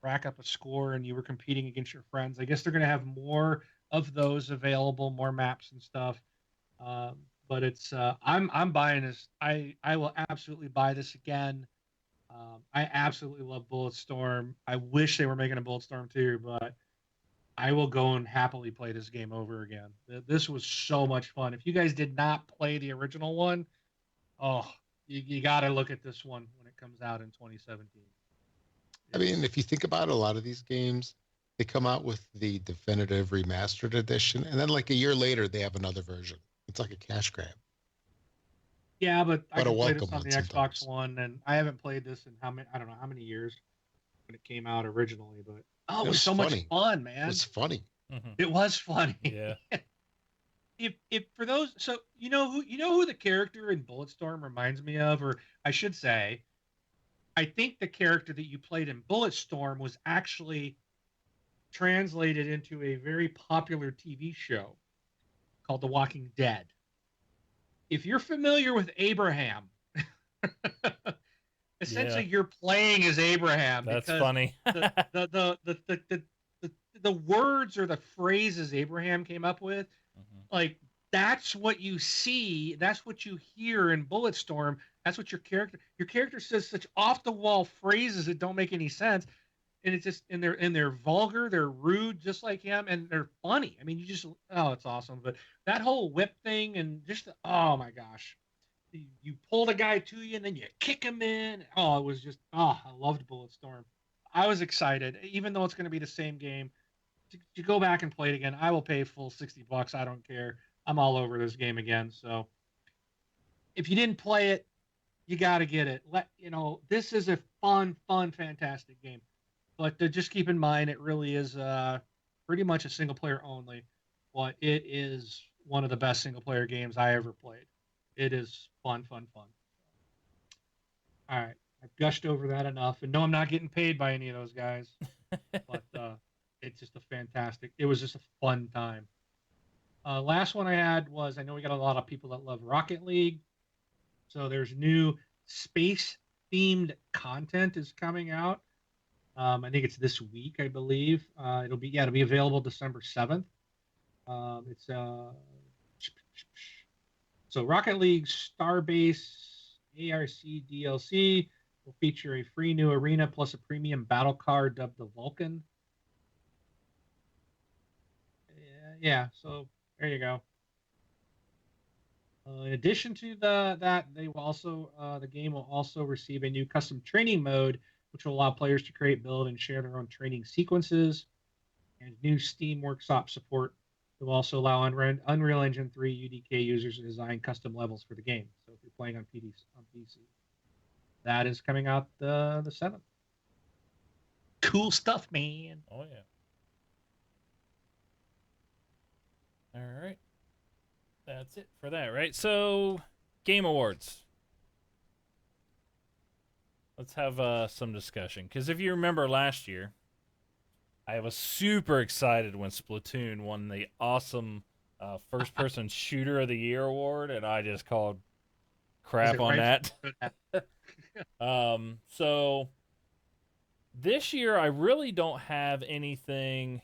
rack up a score, and you were competing against your friends. I guess they're going to have more of those available, more maps and stuff. But it's I'm buying this. I will absolutely buy this again. I absolutely love Bulletstorm. I wish they were making a Bulletstorm 2, but I will go and happily play this game over again. This was so much fun. If you guys did not play the original one, you got to look at this one when it comes out in 2017. I mean, if you think about it, a lot of these games, they come out with the definitive remastered edition, and then like a year later, they have another version. It's like a cash grab. Yeah, but I can play this on the sometimes. Xbox One, and I haven't played this in I don't know how many years when it came out originally, but it was so much fun, man. It was funny. Mhm. It was funny. Yeah. If for those, so you know who the character in Bulletstorm reminds me of, or I should say, I think the character that you played in Bulletstorm was actually translated into a very popular TV show called The Walking Dead. If you're familiar with Abraham, Yeah. essentially you're playing as Abraham That's because funny. the the the the the, the, the, the words or the phrases Abraham came up with, Mhm. like that's what you see, that's what you hear in Bulletstorm. That's what your character says, such off the wall phrases that don't make any sense, and it's just and they're vulgar, they're rude, just like him, and they're funny. I mean, you just, oh, it's awesome. But that whole whip thing and just, oh my gosh, you pulled a guy to you and then you kick him in. Oh, it was just, oh, I loved Bulletstorm. I was excited, even though it's going to be the same game. To go back and play it again, I will pay full $60. I don't care. I'm all over this game again. So if you didn't play it, you got to get it. This is a fun, fantastic game. But just keep in mind, it really is pretty much a single player only. But it is one of the best single player games I ever played. It is fun, fun, fun. All right, I've gushed over that enough, and no, I'm not getting paid by any of those guys. But it's just a fantastic. It was just a fun time. Last one I had was, I know we got a lot of people that love Rocket League, so there's new space themed content is coming out. I think it's this week, I believe. It'll be available December 7th. It's So Rocket League Starbase ARC DLC will feature a free new arena plus a premium battle card dubbed the Vulcan. Yeah, so there you go. In addition to the game will also receive a new custom training mode, which will allow players to create, build, and share their own training sequences. And new Steam Workshop support will also allow Unreal Engine 3 UDK users to design custom levels for the game. So if you're playing on PC, that is coming out the 7th. Cool stuff, man. Oh yeah. All right. That's it for that, right? So, Game Awards. Let's have some discussion. Because if you remember last year, I was super excited when Splatoon won the awesome first person shooter of the year award, and I just called Is crap it on right? that. So this year, I really don't have anything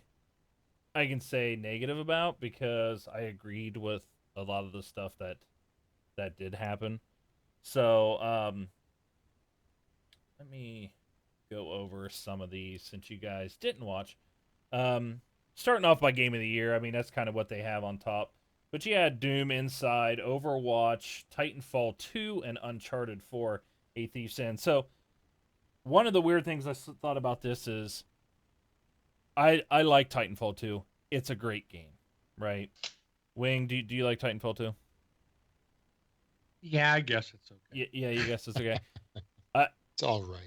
I can say negative about because I agreed with a lot of the stuff that did happen. So let me go over some of these since you guys didn't watch. Um, Starting off by Game of the Year, I mean, that's kind of what they have on top. But you had Doom, Inside, Overwatch, Titanfall 2, and Uncharted 4, A Thief's End. So, one of the weird things I thought about this is I like Titanfall 2. It's a great game, right? Wing, do you like Titanfall 2? Yeah, I guess it's okay. Yeah, you guess it's okay. I, It's all right.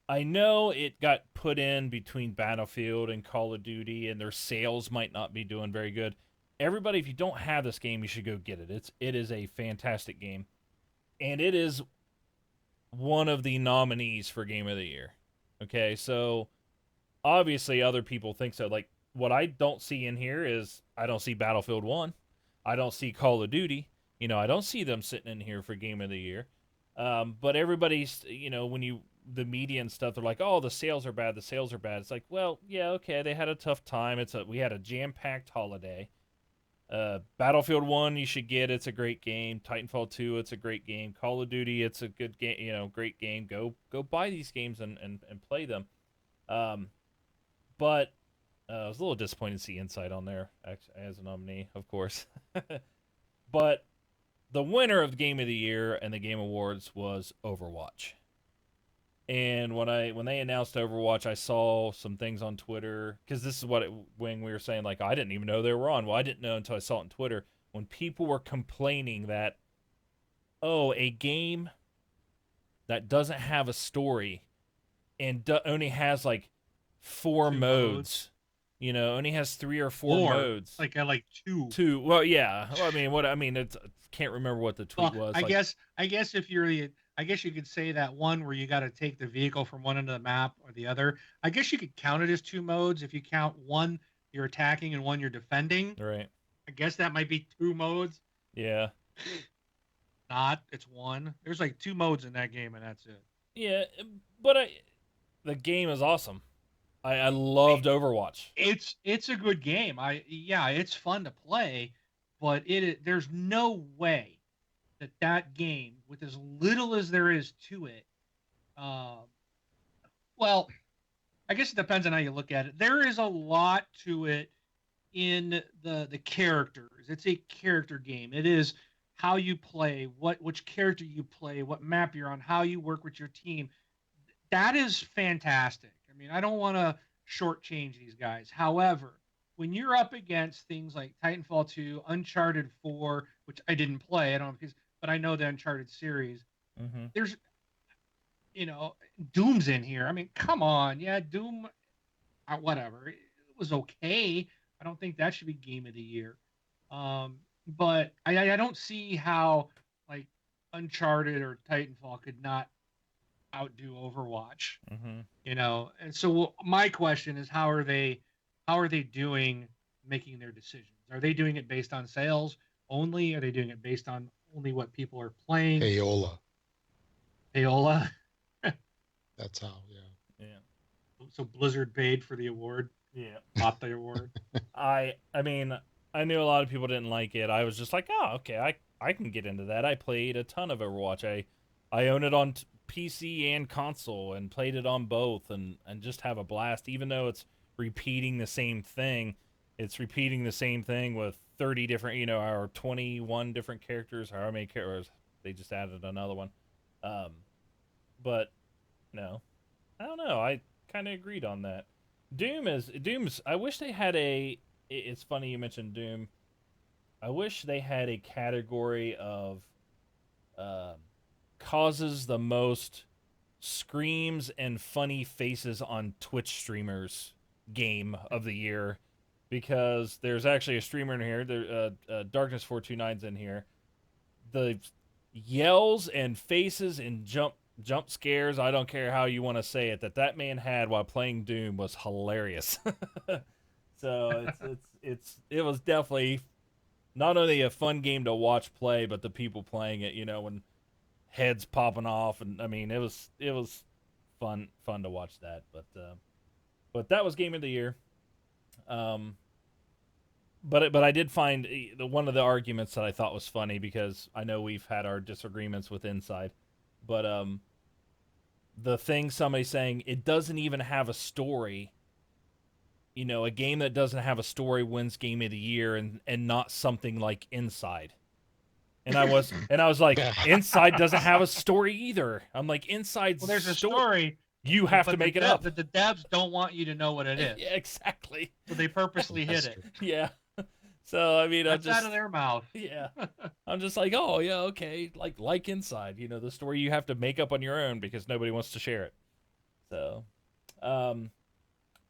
I know it got put in between Battlefield and Call of Duty, and their sales might not be doing very good. Everybody, if you don't have this game, you should go get it. It is a fantastic game, and it is one of the nominees for Game of the Year. Okay, so obviously other people think so. Like what I don't see in here is I don't see Battlefield 1. I don't see Call of Duty. I don't see them sitting in here for Game of the Year. But everybody's, when you the media and stuff, they're like, "Oh, the sales are bad. The sales are bad." It's like, well, yeah, okay, they had a tough time. We had a jam-packed holiday. Battlefield 1, you should get. It's a great game. Titanfall 2, it's a great game. Call of Duty, it's a good game. Great game. Go buy these games and play them. Um, but I was a little disappointed to see Insight on there as a nominee, of course. But the winner of the Game of the Year and the Game Awards was Overwatch. And when they announced Overwatch, I saw some things on Twitter because this is when we were saying like I didn't even know they were on. Well, I didn't know until I saw it on Twitter when people were complaining that a game that doesn't have a story and only has like four Two modes. modes. only has 3 or 4 Or modes. like I like two. Two. Well, yeah. Well, I mean, what I mean, it's can't remember what the tweet Well, was. I guess if you're the, I guess you could say that one where you got to take the vehicle from one end of the map or the other. I guess you could count it as two modes if you count one you're attacking and one you're defending. Right. I guess that might be two modes. Yeah. Not, it's one. There's like two modes in that game, and that's it. Yeah. But the game is awesome. I loved Overwatch. It's a good game. Yeah, it's fun to play, but there's no way that game, with as little as there is to it, um, well, I guess it depends on how you look at it. There is a lot to it in the characters. It's a character game. It is how you play, which character you play, what map you're on, how you work with your team. That is fantastic. I mean, I don't want to shortchange these guys. However, when you're up against things like Titanfall 2, Uncharted 4, which I didn't play, I don't know because, but I know the Uncharted series. Mm-hmm. There's, Doom's in here. I mean, come on, yeah, Doom, whatever. It was okay. I don't think that should be game of the year. But I don't see how like Uncharted or Titanfall could not outdo Overwatch. Mm-hmm. And so my question is, how are they doing making their decisions? Are they doing it based on sales only? Are they doing it based on only what people are playing? Payola. Payola. That's how. Yeah. Yeah. So Blizzard paid for the award, Yeah. bought the award. I mean, I knew a lot of people didn't like it. I was just like, oh, okay, I can get into that. I played a ton of Overwatch. I own it on PC and console and played it on both and just have a blast. Even though it's repeating the same thing, it's repeating the same thing with 30 different, or 21 different characters. However many characters, they just added another one. But no, I don't know. I kind of agreed on that. Doom's. I wish they had a. It's funny you mentioned Doom. I wish they had a category of uh, causes the most screams and funny faces on Twitch streamers game of the year, because there's actually a streamer in here. Darkness 429's in here. The yells and faces and jump scares, I don't care how you want to say it, that man had while playing Doom was hilarious. So it was definitely not only a fun game to watch play, but the people playing it, when heads popping off, and I mean it was fun to watch that. But that was game of the year. But I did find one of the arguments that I thought was funny, because I know we've had our disagreements with Inside, but the thing somebody saying it doesn't even have a story. A game that doesn't have a story wins game of the year, and not something like Inside. And I was like, Inside doesn't have a story either. I'm like, Inside's Well, there's a story. You have to make it up. But the devs don't want you to know what it is. Yeah, exactly. So they purposely hid it. Yeah. So I mean, That's out of their mouth. Yeah. I'm just like, oh yeah, okay, like Inside, the story you have to make up on your own because nobody wants to share it. So,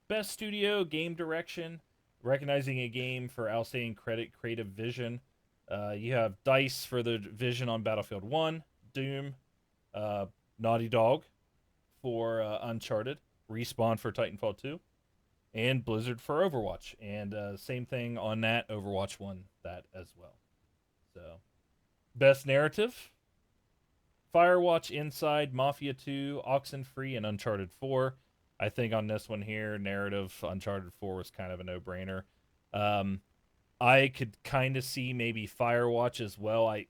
best studio game direction, recognizing a game for outstanding creative vision. You have DICE for the vision on Battlefield 1, Doom, Naughty Dog for Uncharted, Respawn for Titanfall 2, and Blizzard for Overwatch. And same thing on that, Overwatch won that as well. So, best narrative, Firewatch, Inside, Mafia 2, Oxenfree, and Uncharted 4. I think on this one here, narrative, Uncharted 4 was kind of a no-brainer. I could kind of see maybe Firewatch as well. I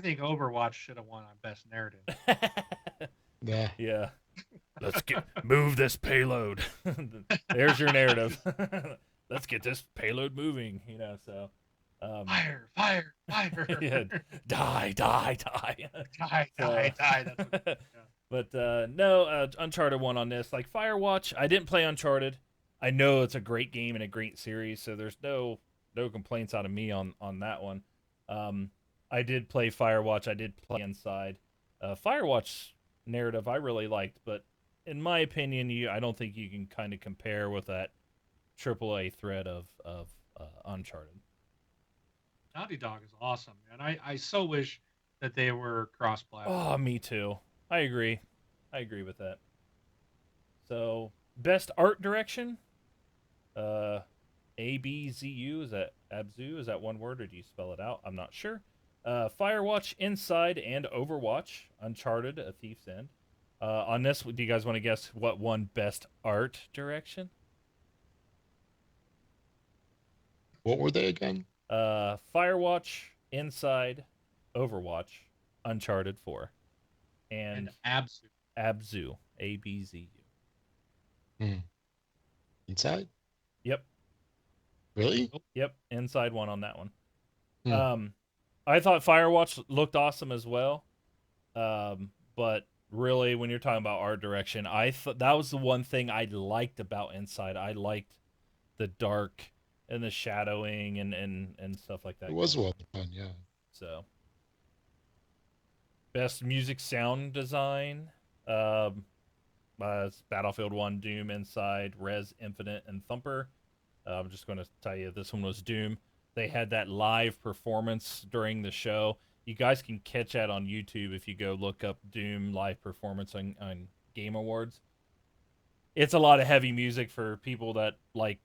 think Overwatch should have won on best narrative. Yeah. Let's move this payload. There's your narrative. Let's get this payload moving. So. Fire! Yeah, die. Die! But no, Uncharted won on this. Like Firewatch, I didn't play Uncharted. I know it's a great game and a great series, so there's no complaints out of me on that one. I did play Firewatch. I did play Inside. Firewatch narrative I really liked, but in my opinion, I don't think you can kind of compare with that AAA thread of Uncharted. Naughty Dog is awesome, man. I so wish that they were Oh, cross-platform. me too. I agree. I agree with that. So, best art direction? Uh, ABZU, is that Abzu? Is that one word or do you spell it out? I'm not sure. Firewatch, Inside, and Overwatch. Uncharted, A Thief's End. On this, do you guys want to guess what won best art direction? What were they again? Firewatch, Inside, Overwatch, Uncharted 4, And and Absu. Abzu, ABZU. Hmm. Inside? Yep, Really? Nope. yep, Inside one on that one. Hmm. Um, I thought Firewatch looked awesome as well. But really, when you're talking about art direction, I thought that was the one thing I liked about Inside. I liked the dark and the shadowing and stuff like It that was going well on. done, yeah. So, best music sound design. Um, Battlefield 1, Doom, Inside, Res Infinite, and Thumper. I'm just going to tell you this one was Doom. They had that live performance during the show. You guys can catch that on YouTube if you go look up Doom live performance on Game Awards. It's a lot of heavy music for people that like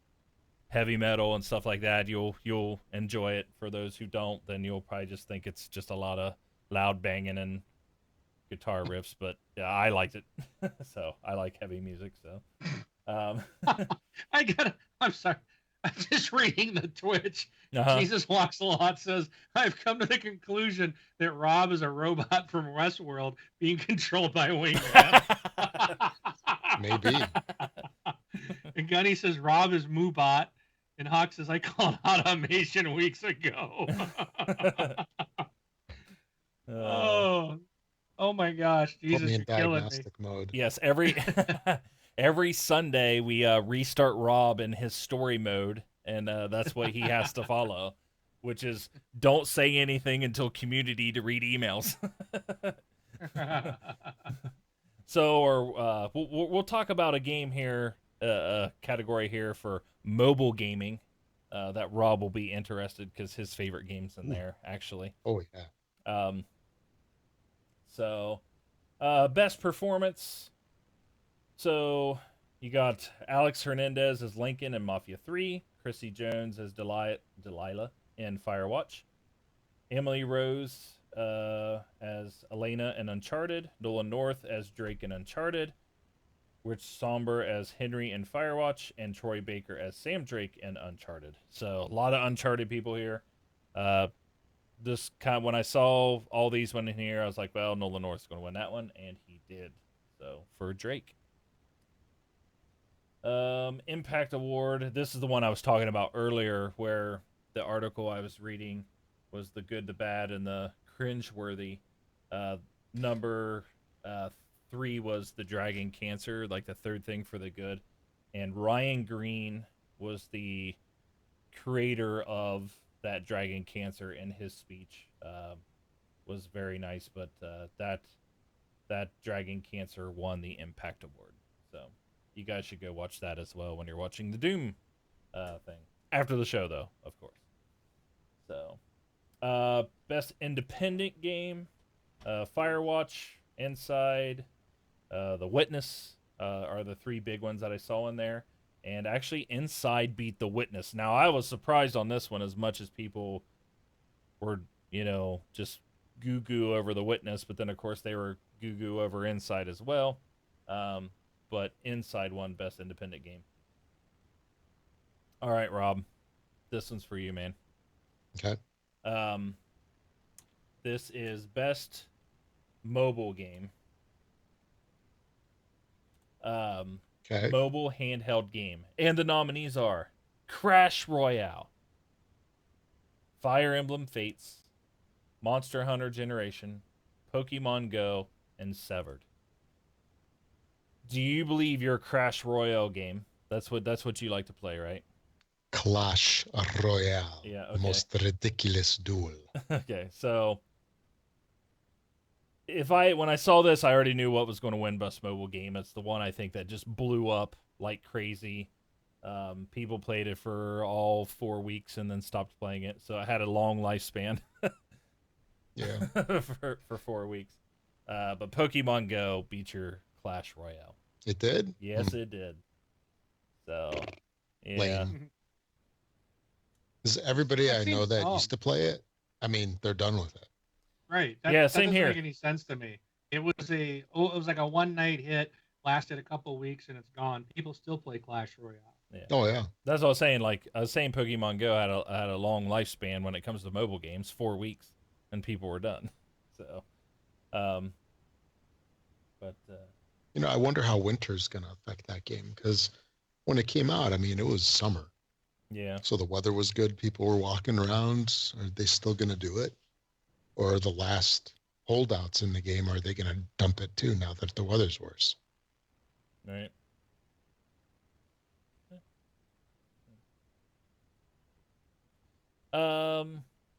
heavy metal and stuff like that. You'll enjoy it. For those who don't, then you'll probably just think it's just a lot of loud banging and guitar riffs. But yeah, I liked it, so I like heavy music. So um, I'm sorry. I'm just reading the Twitch. uh-huh. Jesus Walks a Lot says, I've come to the conclusion that Rob is a robot from Westworld being controlled by a wingman. Maybe. And Gunny says Rob is Moobot. And Hawk says, I called automation weeks ago. uh, oh, oh my gosh, Put me Jesus, in you're killing me. diagnostic mode. yes, every Sunday we restart Rob in his story mode, and that's what he has to follow, which is don't say anything until community to read emails. So, or we'll talk about a game here, a category here for mobile gaming. That Rob will be interested because his favorite game's in Ooh. there actually. Oh, yeah. Um, so, best performance. So you got Alex Hernandez as Lincoln in Mafia 3, Chrissy Jones as Delilah in Firewatch, Emily Rose as Elena in Uncharted, Nolan North as Drake in Uncharted, Rich Somber as Henry in Firewatch, and Troy Baker as Sam Drake in Uncharted. So a lot of Uncharted people here. Uh, this kind of, when I saw all these one in here, I was like, well, Nolan North's going to win that one, and he did. So for Drake. Impact Award. This is the one I was talking about earlier, where the article I was reading was the good, the bad, and the cringeworthy. Uh, number 3 was the Dragon Cancer, like the third thing for the good, and Ryan Green was the creator of that Dragon Cancer, and his speech was very nice. But that Dragon Cancer won the Impact Award. So you guys should go watch that as well when you're watching the Doom thing. After the show, though, of course. So, best independent game, Firewatch, Inside, The Witness are the 3 big ones that I saw in there. And actually, Inside beat The Witness. Now, I was surprised on this one as much as people were, just goo goo over The Witness, but then, of course, they were goo goo over Inside as well. But Inside won Best Independent Game. All right, Rob. This one's for you, man. Okay. Um, this is Best Mobile Game. Okay. Mobile handheld game. And the nominees are Crash Royale, Fire Emblem Fates, Monster Hunter Generation, Pokemon Go, and Severed. Do you believe your Crash Royale game? That's what you like to play, right? Clash Royale. Yeah, The okay. most ridiculous duel. Okay. So when I saw this, I already knew what was going to win Best Mobile Game. It's the one I think that just blew up like crazy. People played it for all 4 weeks and then stopped playing it, so it had a long lifespan Yeah, for 4 weeks. But Pokemon Go beat your Clash Royale. it did. Yes, it did. So, yeah, Lame. Because everybody That I know seems that dumb. used to play it, I mean, they're done with it. Right. yeah, That same doesn't make here. any sense to me. It was like a one night hit, lasted a couple of weeks, and it's gone. People still play Clash Royale. Yeah, Oh yeah. that's what I was saying. Like I was saying, Pokemon Go had a long lifespan when it comes to mobile games, 4 weeks, and people were done. So, um, but I wonder how winter's gonna affect that game because when it came out, I mean, it was summer, yeah, so the weather was good. People were walking around. Are they still gonna do it, or are the last holdouts in the game? Are they gonna dump it too now that the weather's worse? right.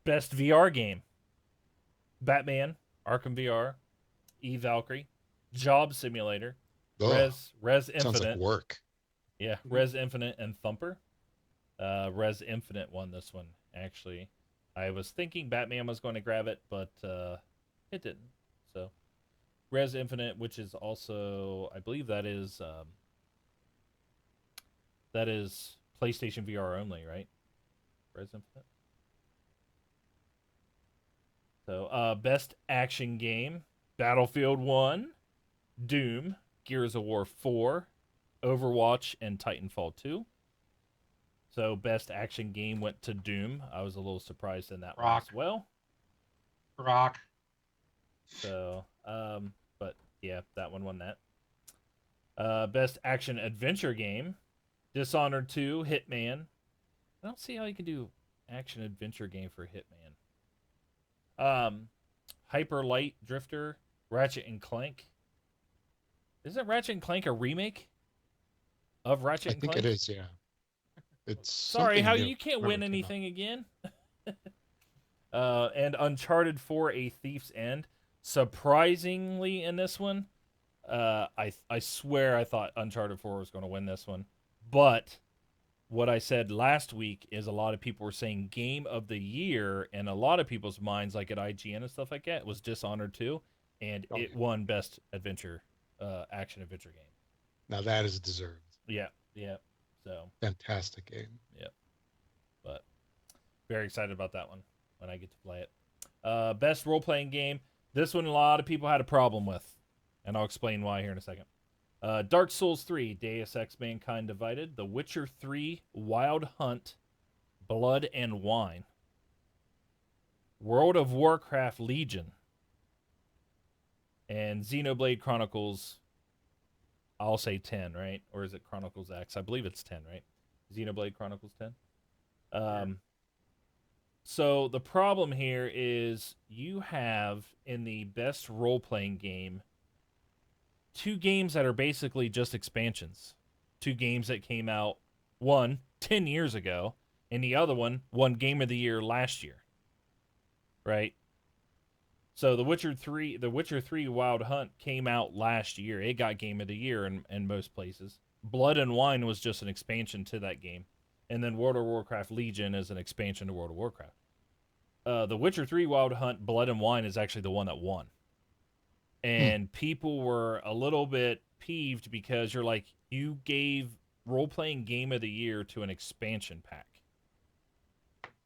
Best VR game: Batman, Arkham VR, E Valkyrie, Job Simulator, Ugh, Res sounds like Infinite. work. Yeah, Res Infinite and Thumper. Res Infinite won this one, actually. I was thinking Batman was going to grab it, but it didn't. So, Res Infinite, which is also, I believe that is PlayStation VR only, right? Res Infinite. So, best action game: Battlefield 1, Doom, Gears of War 4, Overwatch, and Titanfall 2. So, best action game went to Doom. I was a little surprised in that one Rock. as well. Rock. So, but yeah, that one won that. Best action adventure game: Dishonored 2, Hitman. I don't see how you can do action adventure game for Hitman. Hyper Light Drifter, Ratchet and Clank. Isn't Ratchet and Clank a remake of Ratchet I and think it Clank? is. Yeah, it's Sorry, something how new. you can't Whenever win it came out. anything again? And Uncharted 4: A Thief's End. Surprisingly, in this one, I swear I thought Uncharted 4 was going to win this one, but what I said last week is a lot of people were saying game of the year, and a lot of people's minds, like at IGN and stuff like that, was Dishonored 2, and Oh it yeah, won best adventure, action adventure game. now that is deserved. Yeah, yeah. So Fantastic game. yeah, but very excited about that one when I get to play it. Best role playing game. This one a lot of people had a problem with, and I'll explain why here in a second. Dark Souls 3, Deus Ex Mankind Divided, The Witcher 3, Wild Hunt, Blood and Wine, World of Warcraft Legion, and Xenoblade Chronicles. I'll say 10, right? Or is it Chronicles X? I believe it's 10, right? Xenoblade Chronicles 10. Sure. So the problem here is you have in the best role playing game two games that are basically just expansions. Two games that came out, one 10 years ago, and the other one won Game of the Year last year. Right? So The Witcher 3 Wild Hunt came out last year. It got Game of the Year in most places. Blood and Wine was just an expansion to that game. And then World of Warcraft Legion is an expansion to World of Warcraft. The Witcher 3 Wild Hunt Blood and Wine is actually the one that won. Hmm. And people were a little bit peeved because you're like, you gave role playing game of the year to an expansion pack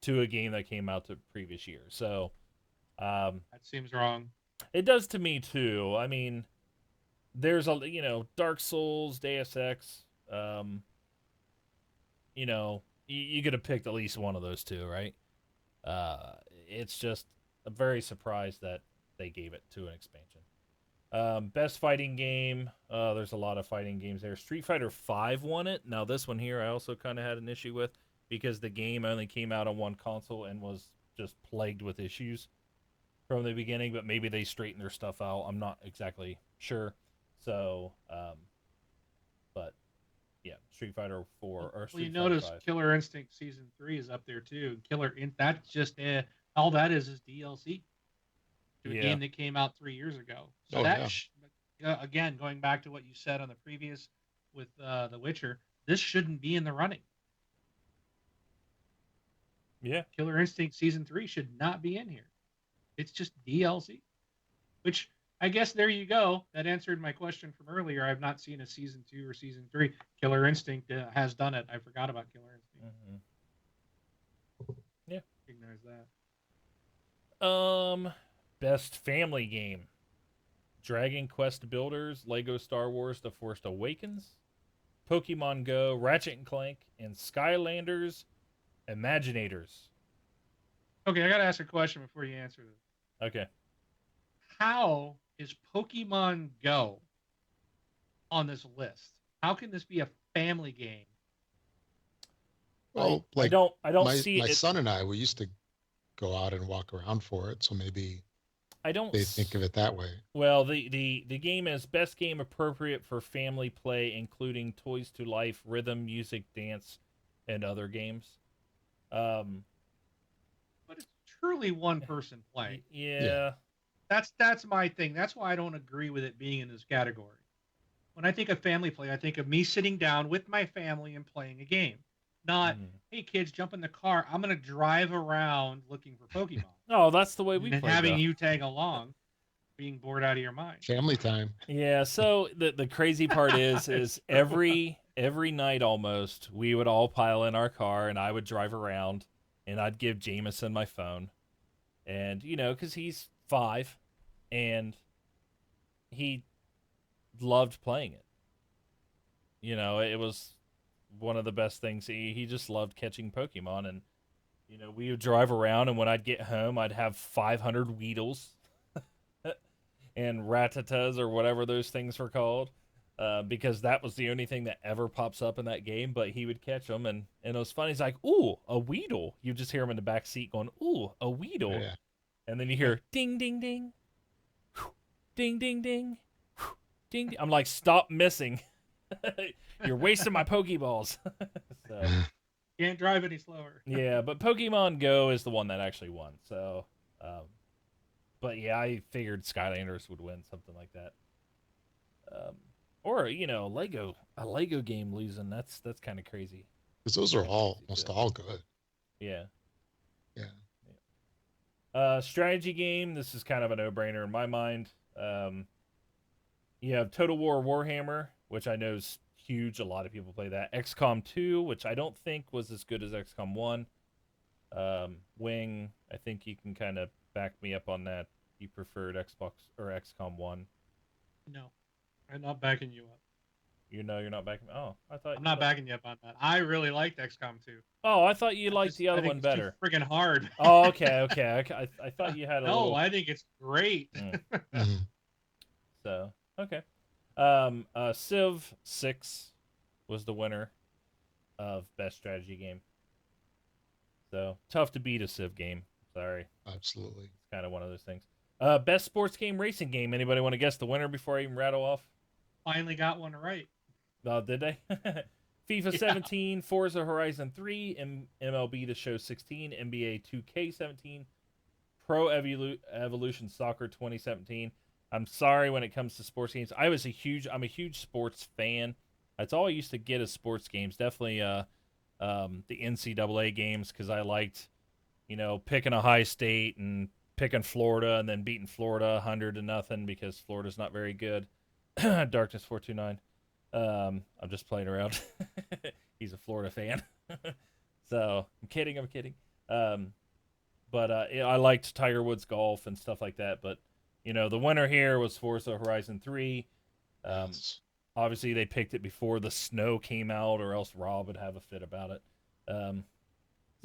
to a game that came out the previous year. So That seems wrong. it does to me too. I mean, there's Dark Souls, Deus Ex. You could have picked at least one of those two, right? Uh, it's just I'm very surprised that they gave it to an expansion. Best fighting game. There's a lot of fighting games there. Street Fighter V won it. Now this one here, I also kind of had an issue with because the game only came out on one console and was just plagued with issues from the beginning. But maybe they straightened their stuff out. I'm not exactly sure. So, but yeah, Street Fighter 4 or Well, you Street Fighter notice 5. Killer Instinct Season 3 is up there too. That's just all that is DLC to a Yeah, game that came out 3 years ago. So Oh that yeah. again, going back to what you said on the previous with The Witcher, this shouldn't be in the running. Yeah. Killer Instinct Season 3 should not be in here. It's just DLC. Which I guess there you go. That answered my question from earlier. I've not seen a Season 2 or Season 3. Killer Instinct has done it. I forgot about Killer Instinct. Mm-hmm. Yeah. Recognize that. Best family game: Dragon Quest Builders, Lego Star Wars: The Force Awakens, Pokemon Go, Ratchet and Clank, and Skylanders Imaginators. Okay, I got to ask a question before you answer this. Okay. How is Pokemon Go on this list? How can this be a family game? Well, I like don't see my it. son and I, we used to go out and walk around for it, so maybe I don't. they think of it that way. Well, the game is best game appropriate for family play, including Toys to Life, rhythm, music, dance, and other games. Um, But it's truly one person playing. yeah. That's my thing. That's why I don't agree with it being in this category. When I think of family play, I think of me sitting down with my family and playing a game. Not, Mm. hey kids, jump in the car. I'm gonna drive around looking for Pokemon. Oh, that's the way we And play having though. you tag along, being bored out of your mind. Family time. Yeah, so the crazy part is every night almost we would all pile in our car and I would drive around and I'd give Jameson my phone. And cuz he's 5 and he loved playing it. It was one of the best things. He just loved catching Pokemon and we would drive around and when I'd get home I'd have 500 Weedles and Ratatas or whatever those things were called, because that was the only thing that ever pops up in that game. But he would catch them, and it was funny. He's like, "Ooh, a Weedle!" You just hear him in the back seat going, "Ooh, a Weedle," Yeah. and then you hear ding, ding, ding, ding, ding, ding, ding, ding. I'm like, "Stop missing! You're wasting my Pokeballs." So Can't drive any slower. yeah, but Pokemon Go is the one that actually won. So. But yeah, I figured Skylanders would win something like that. Or a Lego game losing. That's kind of crazy. Because those are Kinda all crazy almost too. all good. Yeah. Yeah. Strategy game. This is kind of a no-brainer in my mind. You have Total War Warhammer, which I know is huge. A lot of people play that. XCOM 2, which I don't think was as good as XCOM 1. Wing, I think you can kind of back me up on that. You preferred Xbox or XCOM 1. No, I'm not backing you up. You're not backing. Oh, I thought I'm you. not backing you up on that. I really liked XCOM 2. Oh, I thought you liked the I other think one it's too better. friggin' hard. Oh, okay. I thought you had a No, little. I think it's great. Mhm. So okay. Civ 6 was the winner of best strategy game. So tough to beat a Civ game. Sorry, Absolutely. it's kind of one of those things. Best sports game racing game. Anybody want to guess the winner before I even rattle off? Finally got one right. Oh, did they? FIFA Yeah. 17, Forza Horizon 3, MLB The Show 16, NBA 2K17, Pro Evolution Soccer 2017. I'm sorry when it comes to sports games. I'm a huge sports fan. That's all I used to get as sports games. Definitely the NCAA games because I liked, picking a high state and picking Florida and then beating Florida 100-0 because Florida's not very good. Darkness 429. I'm just playing around. He's a Florida fan. So I'm kidding. But I liked Tiger Woods golf and stuff like that. But the winner here was Forza Horizon 3. Yes. Obviously, they picked it before the snow came out, or else Rob would have a fit about it.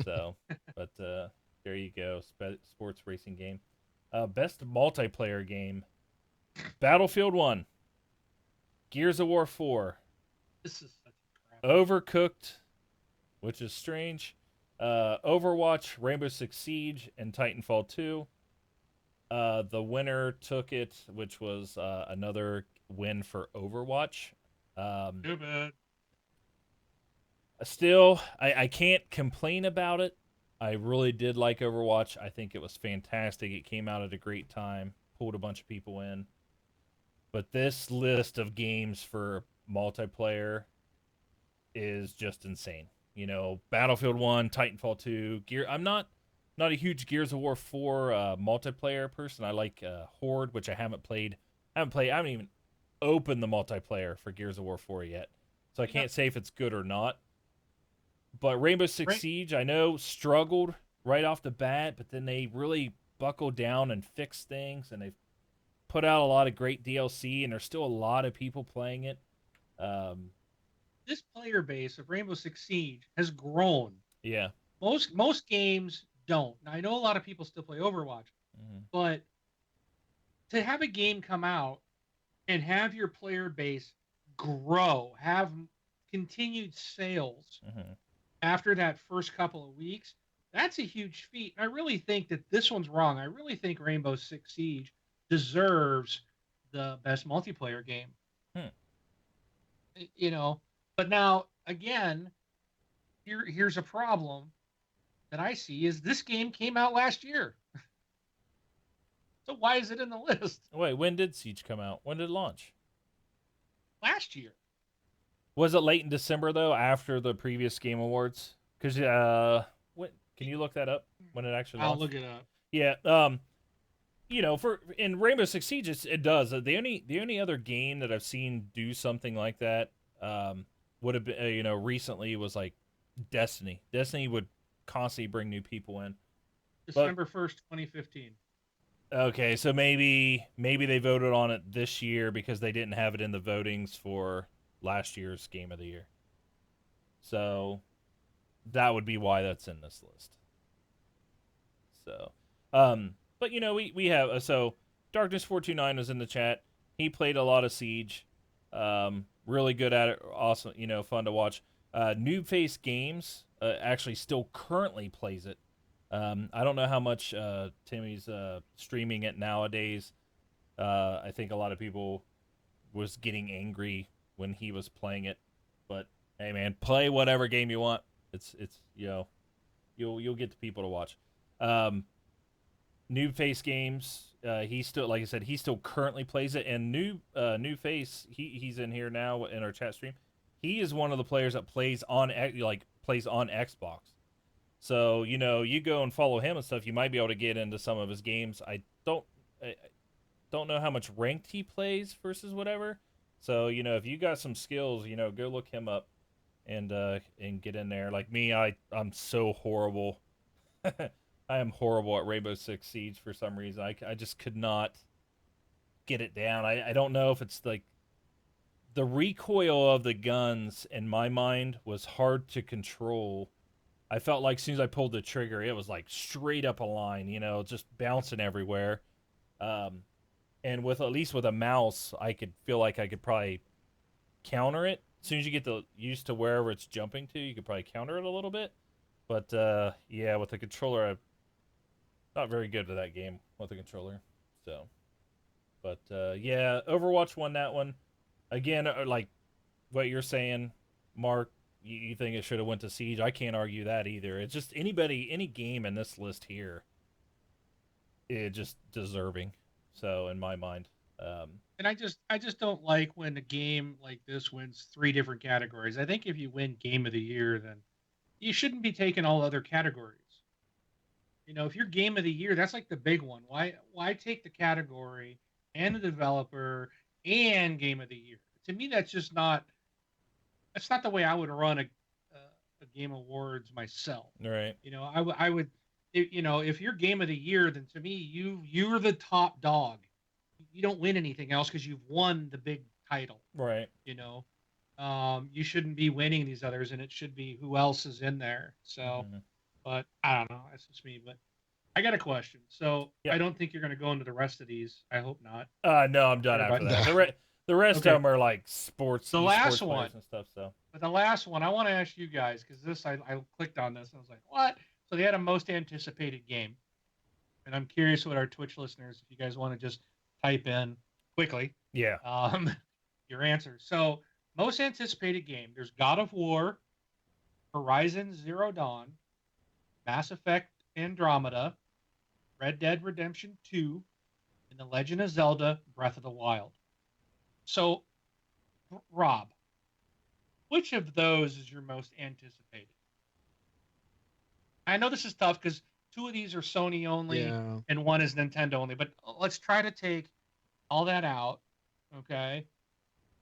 So, but there you go. Sports racing game. Best multiplayer game: Battlefield 1, Gears of War 4, This is such a crap. Overcooked, which is strange. Overwatch, Rainbow Six Siege, and Titanfall 2. The winner took it, which was another win for Overwatch. Too bad. Still, I can't complain about it. I really did like Overwatch. I think it was fantastic. It came out at a great time, pulled a bunch of people in. But this list of games for multiplayer, is just insane. You know, Battlefield 1, Titanfall 2, I'm not a huge Gears of War 4 multiplayer person. I like Horde, which I haven't played. I haven't even opened the multiplayer for Gears of War 4 yet. So I You know, can't say if it's good or not. But Rainbow Six right? Siege, I know, struggled right off the bat, but then they really buckled down and fixed things, and they've put out a lot of great DLC, and there's still a lot of people playing it. Um, This player base of Rainbow Six Siege has grown. yeah. Most games don't. Now, I know a lot of people still play Overwatch, Hmm. but to have a game come out and have your player base grow, have continued sales Hmm. after that first couple of weeks, that's a huge feat. I really think that this one's wrong. I really think Rainbow Six Siege deserves the best multiplayer game. Hmm. You know, but now again, here's a problem that I see is this game came out last year. So why is it in the list Wait, when did Siege come out? When did it launch? last year? Was it late in December though, after the previous Game Awards? Because what? Can you look that up when it actually I'll launched? look it up. Yeah. You know, for in Rainbow Six Siege, it does. The only other game that I've seen do something like that, would have been you know recently was like Destiny. Destiny would constantly bring new people in, but December 1st, 2015. okay, so maybe they voted on it this year because they didn't have it in the votings for last year's Game of the Year. So that would be why that's in this list. So, but you know, we have so Darkness429 was in the chat. He played a lot of Siege. Really good at it. Awesome, you know, fun to watch. Noob Face Games actually still currently plays it. I don't know how much Timmy's streaming it nowadays. I think a lot of people was getting angry when he was playing it, but hey, man, play whatever game you want. It's you know you'll get the people to watch. Um, New Face Games. He still, like I said, he still currently plays it. And New Face, he's in here now in our chat stream. He is one of the players that plays on plays on Xbox. So you know, you go and follow him and stuff. You might be able to get into some of his games. I don't know how much ranked he plays versus whatever. So you know, if you got some skills, you know, go look him up and get in there. Like me, I'm so horrible. I am horrible at Rainbow Six Siege for some reason. I just could not get it down. I don't know if it's like the recoil of the guns in my mind was hard to control. I felt like as soon as I pulled the trigger, it was like straight up a line, you know, just bouncing everywhere. Um, and with at least with a mouse, I could feel like I could probably counter it. As soon as you get used to wherever it's jumping to, you could probably counter it a little bit. But yeah, with the controller, I'm not very good at that game with the controller. So, but yeah, Overwatch won that one again. Like what you're saying, Mark. You think it should have went to Siege? I can't argue that either. It's just any game in this list here, it just deserving. So in my mind, And I just don't like when a game like this wins three different categories. I think if you win Game of the Year, then you shouldn't be taking all other categories. You know, if you're Game of the Year, that's like the big one. Why take the category and the developer and Game of the Year? To me, that's not the way I would run a Game Awards myself. right, You know, I would you know, if you're Game of the Year, then to me you're the top dog. You don't win anything else because you've won the big title. right. You know, you shouldn't be winning these others, and it should be who else is in there. So, Mm-hmm. but I don't know. That's just me. But I got a question. So I Yep. don't think you're going to go into the rest of these. I hope not. No, I'm done after Everybody. that. The rest of Okay. them are like sports, The last esports one. players and stuff. So But the last one, I want to ask you guys because I clicked on this and I was like, what? So they had a most anticipated game, and I'm curious what our Twitch listeners, if you guys want to just type in quickly, yeah, um, your answers. So most anticipated game. There's God of War, Horizon Zero Dawn, Mass Effect Andromeda, Red Dead Redemption 2, and The Legend of Zelda: Breath of the Wild. So, Rob, which of those is your most anticipated? I know this is tough because two of these are Sony only Yeah. and one is Nintendo only, but let's try to take all that out. Okay.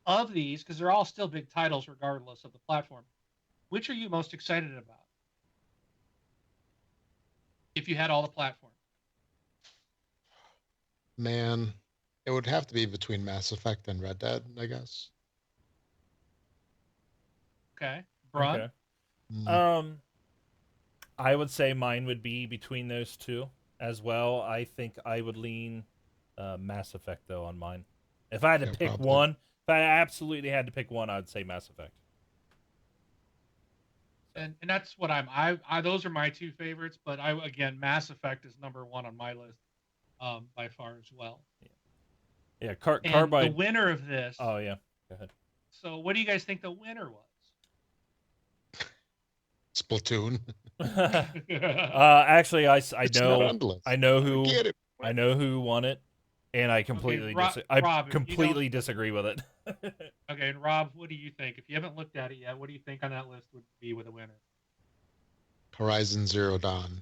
Of these, because they're all still big titles regardless of the platform, which are you most excited about if you had all the platforms? Man, it would have to be between Mass Effect and Red Dead, I guess. Okay. Bruh? Okay. Mm, Um, I would say mine would be between those two as well. I think I would lean Mass Effect though on mine. If I had to yeah, pick probably. one, if I absolutely had to pick one, I would say Mass Effect. So And that's what I those are my two favorites, but I again Mass Effect is number one on my list, by far as well. yeah, And the Carbide. winner of this, Oh yeah, go ahead. so what do you guys think the winner Splatoon. was? Actually, I It's not know on the list. I know I who get it. I know who won it, and Okay, I Rob, if you don't, completely disagree with it. okay, and Rob, what do you think? If you haven't looked at it yet, what do you think on that list would be with a winner? Horizon Zero Dawn.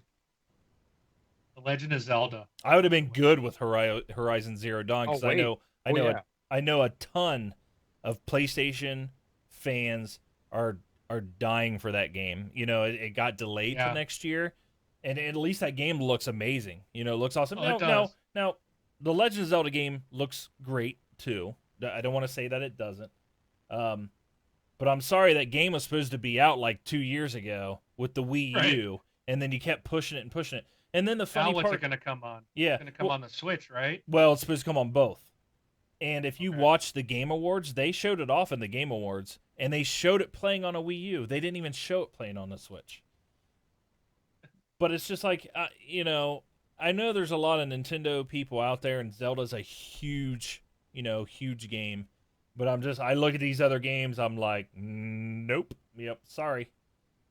The Legend of Zelda I would have is the been winner. good with Horizon Zero Dawn Oh because wait. I Oh know a yeah. I know a ton of PlayStation fans are dying for that game. You know, it got delayed to Yeah. next year, and at least that game looks amazing. You know, it looks awesome. Oh, it No, does. now the Legend of Zelda game looks great too. I don't want to say that it doesn't. Um, but I'm sorry that game was supposed to be out like 2 years ago with the Wii Right. U, and then you kept pushing it and pushing it. And then the Now funny what's it part, going to come on? It's yeah, going to come on the Switch, right? well, it's supposed to come on both. And if you Okay. watch the Game Awards, they showed it off in the Game Awards, and they showed it playing on a Wii U. They didn't even show it playing on the Switch. But it's just like, I know there's a lot of Nintendo people out there, and Zelda's a huge, huge game. But I look at these other games, I'm like, nope, yep, sorry,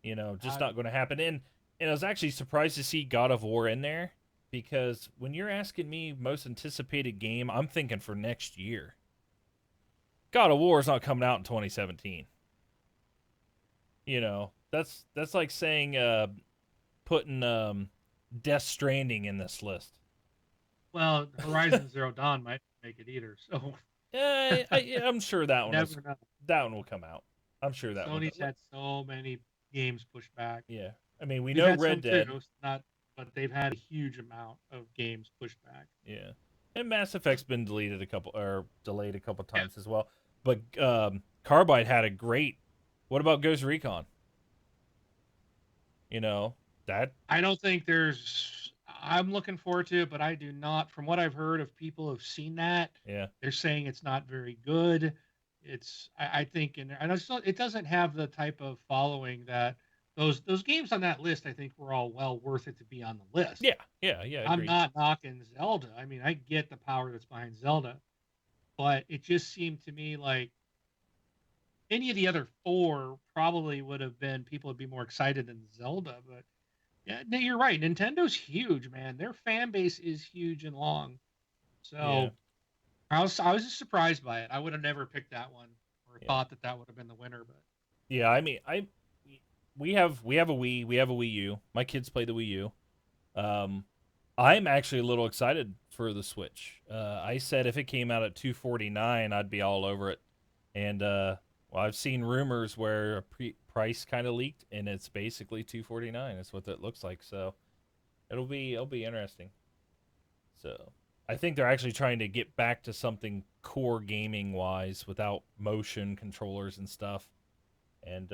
just I, not going to happen. And I was actually surprised to see God of War in there because when you're asking me most anticipated game, I'm thinking for next year. God of War is not coming out in 2017. That's like saying putting Death Stranding in this list. well, Horizon Zero Dawn might make it either. So I'm sure that you one is never know. that one will come out. I'm sure that one. Sony's had so many games pushed back. Yeah, I mean we We've know had Red some too, Dead. not, but they've had a huge amount of games pushed back. Yeah, and Mass Effect's been deleted a couple or delayed a couple Yeah. times as well. But Carbide had a great. What about Ghost Recon? That. I don't think there's. I'm looking forward to it, but I do not. From what I've heard of people who've seen that, Yeah, they're saying it's not very good. I think, and I know it doesn't have the type of following that those games on that list. I think were all well worth it to be on the list. yeah. I'm Agreed. not knocking Zelda. I mean, I get the power that's behind Zelda, but it just seemed to me like any of the other four probably would have been people would be more excited than Zelda. But yeah, no, you're right. Nintendo's huge, man. Their fan base is huge and long. Yeah, So I was just surprised by it. I would have never picked that one or yeah, thought that that would have been the winner. But yeah. I mean, we have a Wii, we have a Wii U. My kids play the Wii U. Um, I'm actually a little excited for the Switch. I said if it came out at 249, I'd be all over it. And well, I've seen rumors where a price kind of leaked, and it's basically 249. That's what that looks like. So it'll be interesting. So I think they're actually trying to get back to something core gaming wise without motion controllers and stuff, and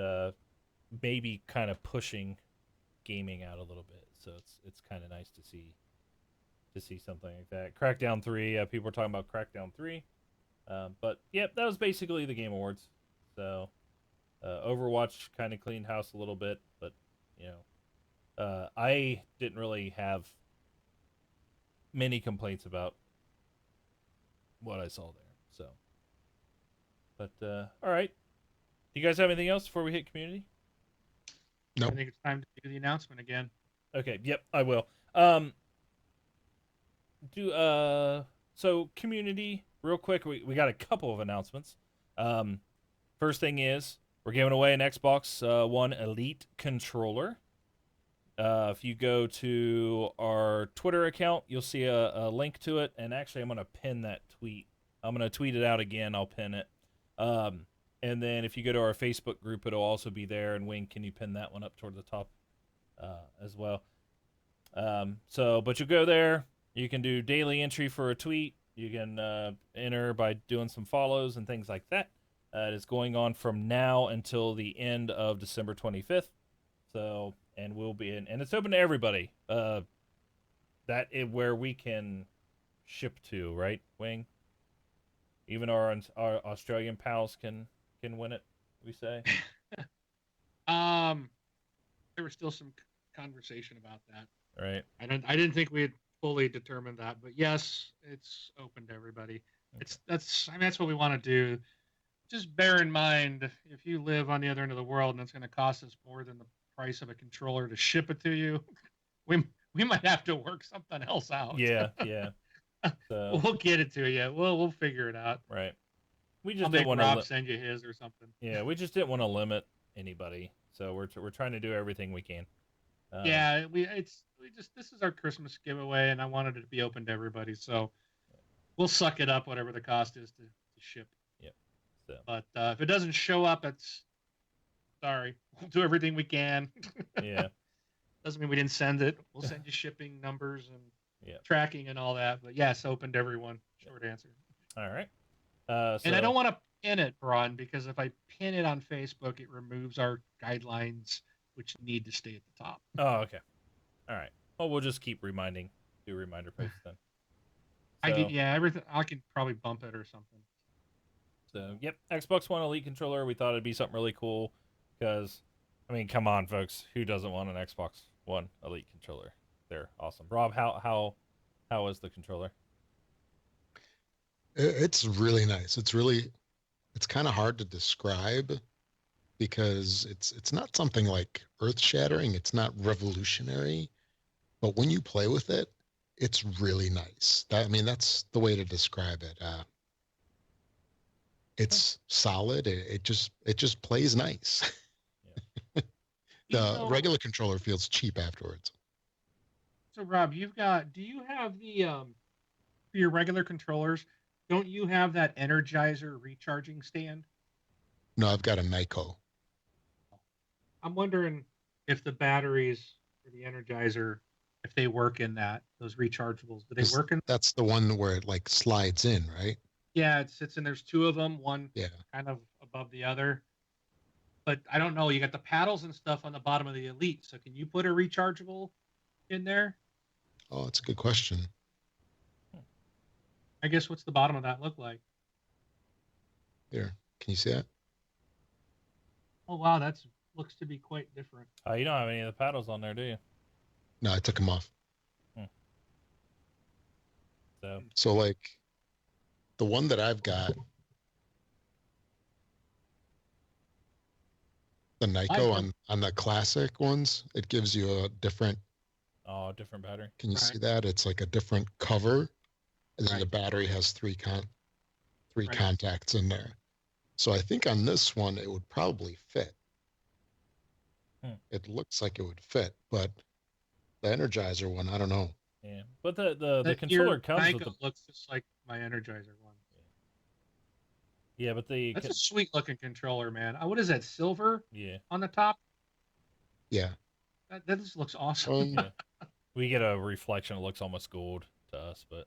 maybe kind of pushing gaming out a little bit. So it's kind of nice to see something like that. Crackdown 3, people are talking about Crackdown 3. But yep, that was basically the Game Awards. So Overwatch kind of cleaned house a little bit, but you I didn't really have many complaints about what I saw there. So, but all right. Do you guys have anything else before we hit community? Nope. I think it's time to do the announcement again. Okay. Yep, I will. Do so community real quick. We got a couple of announcements. First thing is we're giving away an Xbox One Elite controller. If you go to our Twitter account, you'll see a link to it. And actually, I'm going to pin that tweet. I'm going to tweet it out again. I'll pin it. And then if you go to our Facebook group, it'll also be there. And Wing, can you pin that one up toward the top as well? But you go there. You can do daily entry for a tweet. You can enter by doing some follows and things like that. It is going on from now until the end of December 25th. So, and we'll be in, and it's open to everybody. That is where we can ship to, right, Wing? Even our Australian pals can win it. We say. There was still some conversation about that. Right. I didn't think we had fully determined that, but yes, it's open to everybody. Okay. That's what we want to do. Just bear in mind, if you live on the other end of the world and it's going to cost us more than the price of a controller to ship it to you, we might have to work something else out. Yeah. So we'll get it to you. We'll figure it out. right. We I'll just make didn't want Rob to. send you his or something. Yeah, we just didn't want to limit anybody, so we're trying to do everything we can. Yeah, this is our Christmas giveaway, and I wanted it to be open to everybody. So we'll suck it up, whatever the cost is to ship. Yep. So. But if it doesn't show up, it's sorry. We'll do everything we can. Yeah. Doesn't mean we didn't send it. We'll send you shipping numbers and Yeah. tracking and all that. But yes, open to everyone. Short answer. All right. And I don't want to pin it, Braun, because if I pin it on Facebook, it removes our guidelines, which need to stay at the top. Oh, okay. All right. Well, we'll just keep reminding. Do reminder posts then. Everything. I can probably bump it or something. So, yep, Xbox One Elite controller. We thought it'd be something really cool because, I mean, come on, folks, who doesn't want an Xbox One Elite controller? They're awesome. Rob, how is the controller? It's really nice. It's kind of hard to describe because it's not something like earth-shattering. It's not revolutionary, but when you play with it, it's really nice. That's the way to describe it. It's solid. It just plays nice. Yeah. The regular controller feels cheap afterwards. So Rob, do you have the for your regular controllers, don't you have that Energizer recharging stand? No, I've got a Nyko. I'm wondering if the batteries for the Energizer, if they work in those rechargeables. Do they work in? That's the one where it like slides in, right? Yeah, it sits in. There's two of them, one kind of above the other. But I don't know. You got the paddles and stuff on the bottom of the Elite. So can you put a rechargeable in there? Oh, that's a good question. I guess what's the bottom of that look like? Here, can you see that? Oh wow, looks to be quite different. You don't have any of the paddles on there, do you? No, I took them off. So like the one that I've got, the Nyko on the classic ones, it gives you a different battery. Can you see that? It's like a different cover, and then the battery has three contacts in there. So I think on this one it would probably fit. It looks like it would fit, but the Energizer one, I don't know. Yeah, but the controller comes with looks just like my Energizer one. Yeah, but that's a sweet looking controller, man. What is that, silver? Yeah. On the top. Yeah. That just looks awesome. Yeah. We get a reflection. It looks almost gold to us, but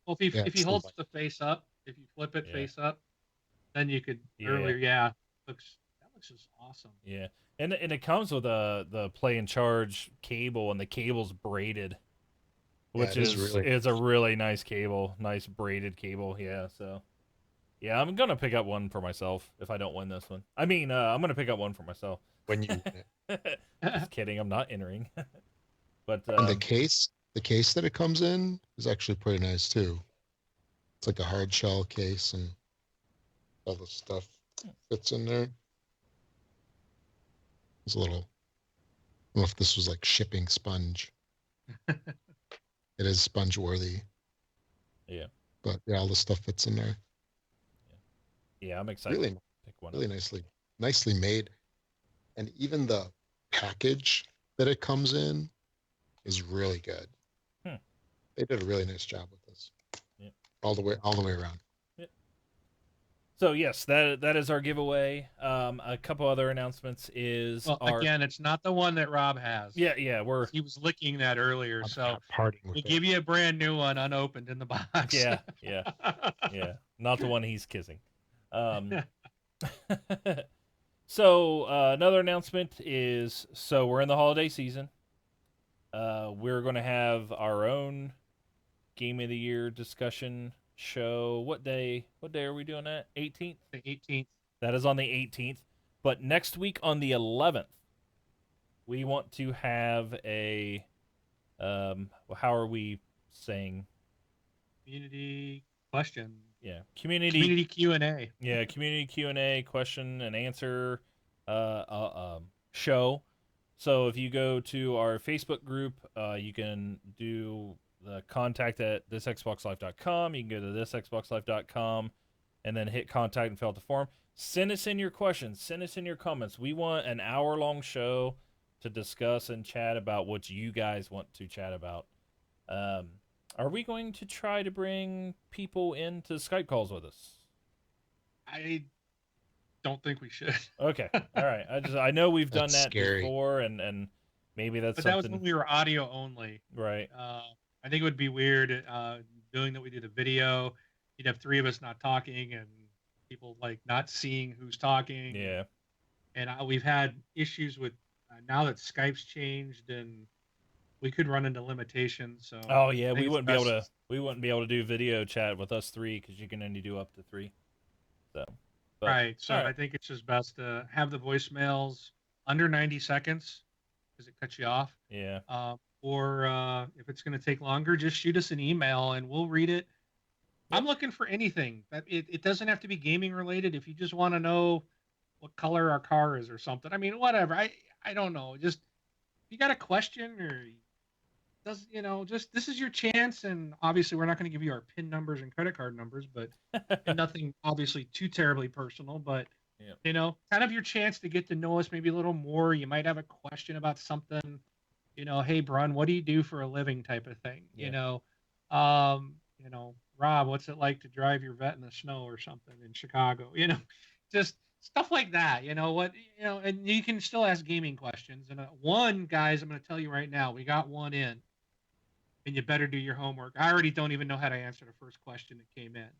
well, if he holds the face up, if you flip it face up, then you could earlier. That looks just awesome. Yeah, and it comes with the play and charge cable, and the cable's braided, which is a really nice cable, nice braided cable. Yeah, so yeah, I'm gonna pick up one for myself if I don't win this one. I mean, I'm gonna pick up one for myself. When you just kidding, I'm not entering. But and the case that it comes in is actually pretty nice too. It's like a hard shell case, and all the stuff fits in there. It's a little. I don't know if this was like shipping sponge. It is sponge worthy. Yeah. But yeah, all the stuff fits in there. Yeah, I'm excited. Really, to pick one really up. nicely. nicely made, and even the package that it comes in is really good. Hmm. They did a really nice job with this, Yep. all the way around. Yep. So yes, that is our giveaway. A couple other announcements is Well, our again, it's not the one that Rob has. yeah we're He was licking that earlier, I'm so not parting we'll with it. give you a brand new one unopened in the box. yeah not the one he's kissing. Um, so another announcement is so we're in the holiday season. We're going to have our own game of the year discussion show. What day? What day are we doing that? 18th. The 18th. That is on the 18th. But next week on the 11th, we want to have a how are we saying? Community question. Yeah, community. Community Q&A. Yeah, community Q&A question and answer show. So if you go to our Facebook group, you can do the contact at thisxboxlife.com. You can go to thisxboxlife.com and then hit contact and fill out the form. Send us in your questions. Send us in your comments. We want an hour-long show to discuss and chat about what you guys want to chat about. Are we going to try to bring people into Skype calls with us? I don't think we should. Okay. All right. I know we've done That's that scary. before and maybe that's But something that was when we were audio only. right. I think it would be weird doing that we did a video. You'd have three of us not talking and people like not seeing who's talking. Yeah. And we've had issues with now that Skype's changed and we could run into limitations. So Oh yeah, I think it's best- we wouldn't be able to do video chat with us three cuz you can only do up to 3. So, but Right. So all right. I think it's just best to have the voicemails under 90 seconds because it cuts you off. Yeah. Or if it's going to take longer, just shoot us an email and we'll read it. Yep. I'm looking for anything. It doesn't have to be gaming related. If you just want to know what color our car is or something, I mean, whatever. I don't know. Just if you got a question or does just this is your chance. And obviously, we're not going to give you our PIN numbers and credit card numbers, but and nothing obviously too terribly personal. But yeah. kind of your chance to get to know us maybe a little more. You might have a question about something. Hey, Brun, what do you do for a living type of thing? Yeah. Rob, what's it like to drive your vet in the snow or something in Chicago? Just stuff like that. And you can still ask gaming questions. And one, guys, I'm going to tell you right now, we got one in, and you better do your homework. I already don't even know how to answer the first question that came in.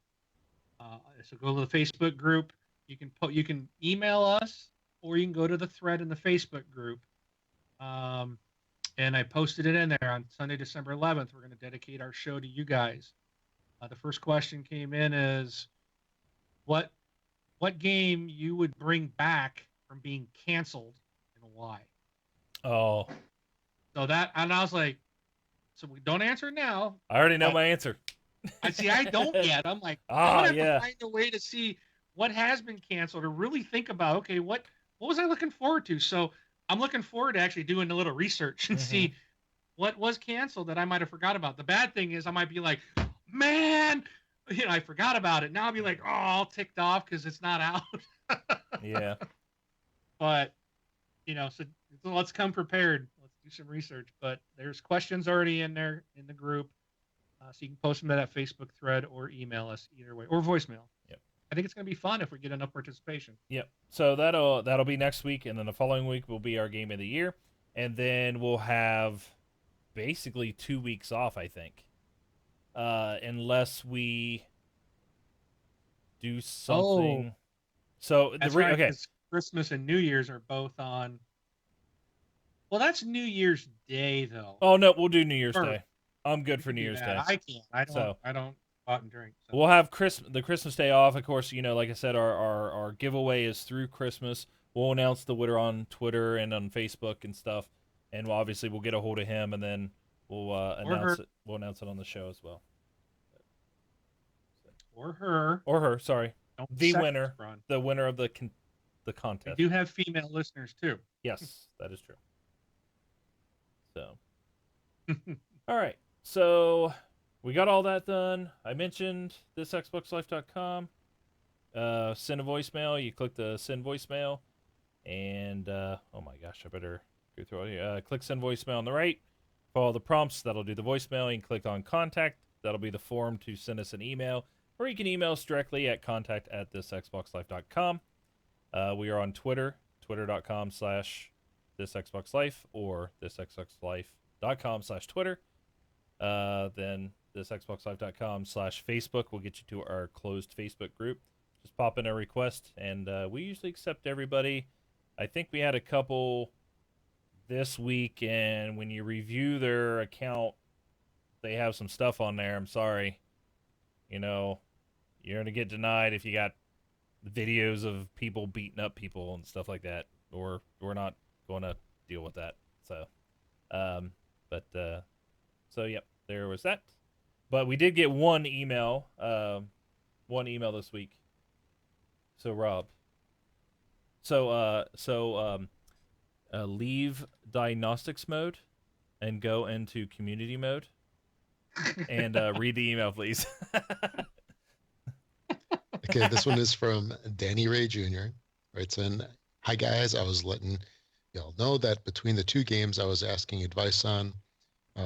So go to the Facebook group. You can email us, or you can go to the thread in the Facebook group. And I posted it in there on Sunday, December 11th. We're going to dedicate our show to you guys. The first question came in is, what game you would bring back from being canceled and why? Oh. So and I was like, so we don't answer it now. I already know my answer. I don't yet. I'm like, I'm gonna have to find a way to see what has been canceled or really think about, okay, what was I looking forward to? So I'm looking forward to actually doing a little research and see what was canceled that I might have forgot about. The bad thing is I might be like, man, I forgot about it. Now I'll be like, oh, all ticked off because it's not out. Yeah. But, so let's come prepared. Let's do some research. But there's questions already in there in the group. So you can post them to that Facebook thread or email us either way, or voicemail. Yep. I think it's going to be fun if we get enough participation. Yep. So that'll be next week, and then the following week will be our game of the year, and then we'll have basically 2 weeks off, I think, unless we do something. Oh, so that's right. Okay. Christmas and New Year's are both on. Well, that's New Year's Day, though. Oh no, we'll do New Year's Day. I'm good for New Year's Day. I can't. I don't go out and drink. So. We'll have the Christmas Day off. Of course, like I said, our giveaway is through Christmas. We'll announce the winner on Twitter and on Facebook and stuff, and we'll get a hold of him, and then we'll announce it. We'll announce it on the show as well. Or her. Or her. Sorry, the winner. Run. The winner of the contest. We do have female listeners too. Yes, that is true. So, all right. So we got all that done. I mentioned thisxboxlife.com. Send a voicemail. You click the send voicemail. And oh my gosh, I better go through all here. Click send voicemail on the right. Follow the prompts. That'll do the voicemail. You can click on contact. That'll be the form to send us an email. Or you can email us directly at contact@thisxboxlife.com. We are on Twitter, twitter.com/thisxboxlife or thisxboxlife.com/Twitter. Then thisxboxlife.com/Facebook will get you to our closed Facebook group. Just pop in a request, and we usually accept everybody. I think we had a couple this week, and when you review their account, they have some stuff on there. I'm sorry. You know, you're going to get denied if you got videos of people beating up people and stuff like that, or we're not going to deal with that. So, um, but so yep, there was that. But we did get one email this week. So Rob, leave diagnostics mode and go into community mode and read the email, please. Okay, this one is from Danny Ray Jr. Writes in, "Hi guys, I was letting y'all know that between the two games I was asking advice on,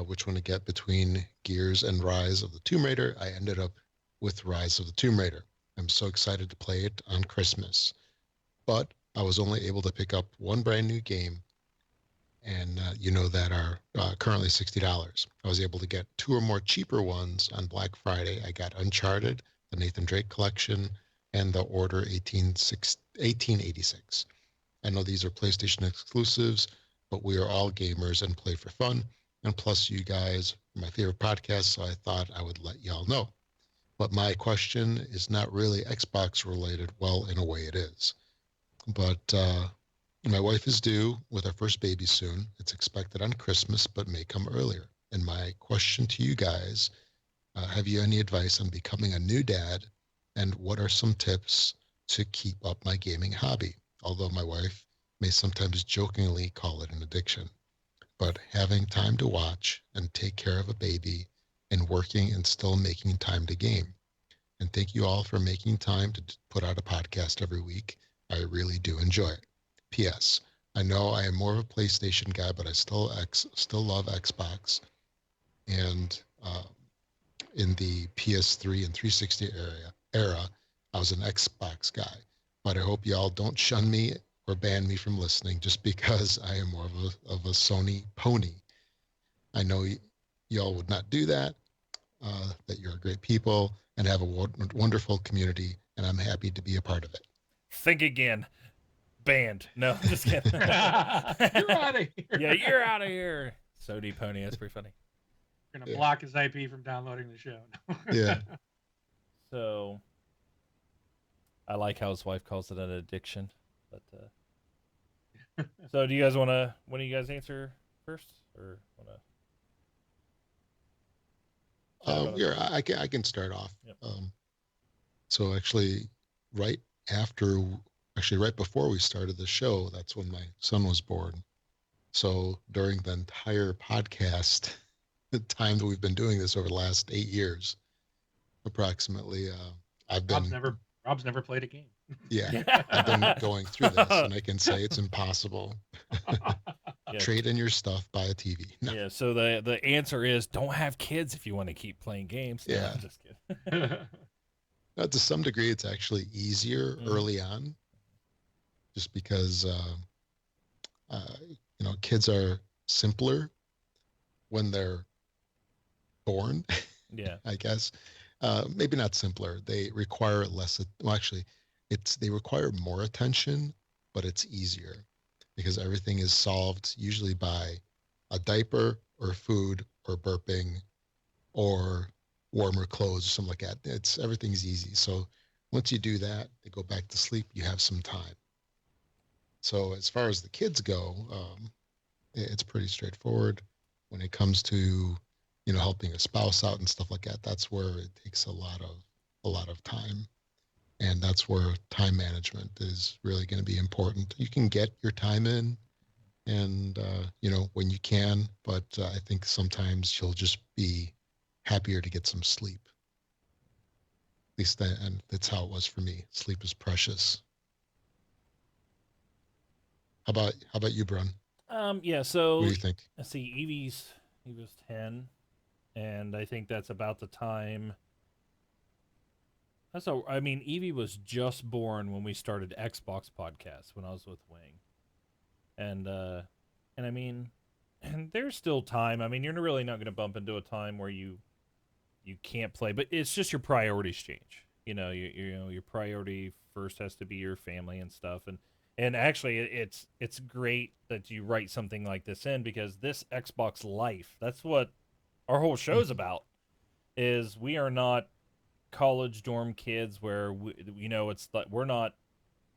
which one to get between Gears and Rise of the Tomb Raider, I ended up with Rise of the Tomb Raider. I'm so excited to play it on Christmas, but I was only able to pick up one brand new game, and that are currently $60. I was able to get two or more cheaper ones on Black Friday. I got Uncharted, the Nathan Drake collection, and the Order 1886. I know these are PlayStation exclusives, but we are all gamers and play for fun. And plus, you guys are my favorite podcast, so I thought I would let y'all know. But my question is not really Xbox related. Well, in a way it is. But my wife is due with our first baby soon. It's expected on Christmas, but may come earlier. And my question to you guys, have you any advice on becoming a new dad? And what are some tips to keep up my gaming hobby? Although my wife may sometimes jokingly call it an addiction. But having time to watch and take care of a baby and working and still making time to game. And thank you all for making time to put out a podcast every week. I really do enjoy it. P.S. I know I am more of a PlayStation guy, but I still love Xbox. And in the PS3 and 360 era, I was an Xbox guy. But I hope y'all don't shun me or ban me from listening just because I am more of a Sony pony. I know y'all would not do that, that you're great people and have a wonderful community, and I'm happy to be a part of it. Think again. Banned. No, just kidding. You're out of here. Yeah, you're out of here. Sody Pony. That's pretty funny. We're going to block his IP from downloading the show. Yeah. So, I like how his wife calls it an addiction. But so, do you guys want to? When do you guys answer first, or want to? Yeah, I can start off. Yep. So actually, right before we started the show, that's when my son was born. So during the entire podcast, the time that we've been doing this over the last 8 years, approximately, I've been Rob's never played a game. Yeah, I've been going through this, and I can say it's impossible. Yeah. Trade in your stuff, buy a TV. No. Yeah. So the answer is don't have kids if you want to keep playing games. No, Yeah. I'm just kidding. To some degree, it's actually easier early on, just because kids are simpler when they're born. Yeah. I guess maybe not simpler. They require less. Well, actually, they require more attention, but it's easier because everything is solved usually by a diaper or food or burping or warmer clothes or something like that. Everything's easy. So once you do that, they go back to sleep. You have some time. So as far as the kids go, it's pretty straightforward. When it comes to helping a spouse out and stuff like that, that's where it takes a lot of time. And that's where time management is really going to be important. You can get your time in and, when you can, but I think sometimes you'll just be happier to get some sleep. At least and that's how it was for me. Sleep is precious. How about you, Brun? Yeah. What do So you think? let's see. Evie's 10, and I think that's about the time. I mean, Evie was just born when we started Xbox podcast when I was with Wing, and and I mean, and there's still time. I mean, you're really not going to bump into a time where you can't play, but it's just your priorities change. You know your priority first has to be your family and stuff, and actually it's great that you write something like this in because this Xbox life, that's what our whole show's Mhm. about. Is we are not college dorm kids where it's like we're not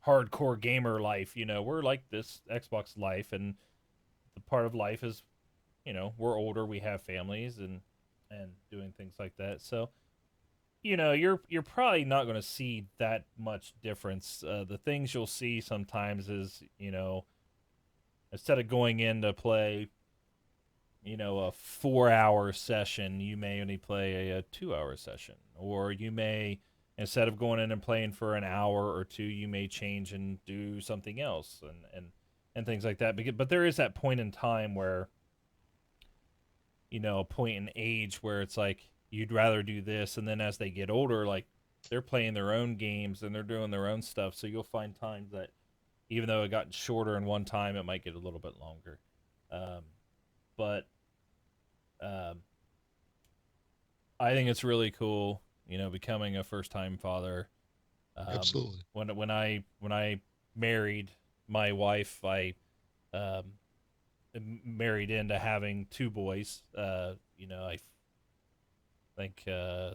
hardcore gamer life. We're like this Xbox life, and the part of life is we're older, we have families and doing things like that. So you're probably not going to see that much difference. The things you'll see sometimes is instead of going in to play a 4 hour session, you may only play a 2 hour session, or you may instead of going in and playing for an hour or two, you may change and do something else and things like that. But there is that point in time where a point in age where it's like you'd rather do this, and then as they get older, like they're playing their own games and they're doing their own stuff, so you'll find times that even though it got shorter in one time, it might get a little bit longer. Um, but um, I think it's really cool, becoming a first time father. Absolutely. When I married my wife, I um, married into having two boys. I think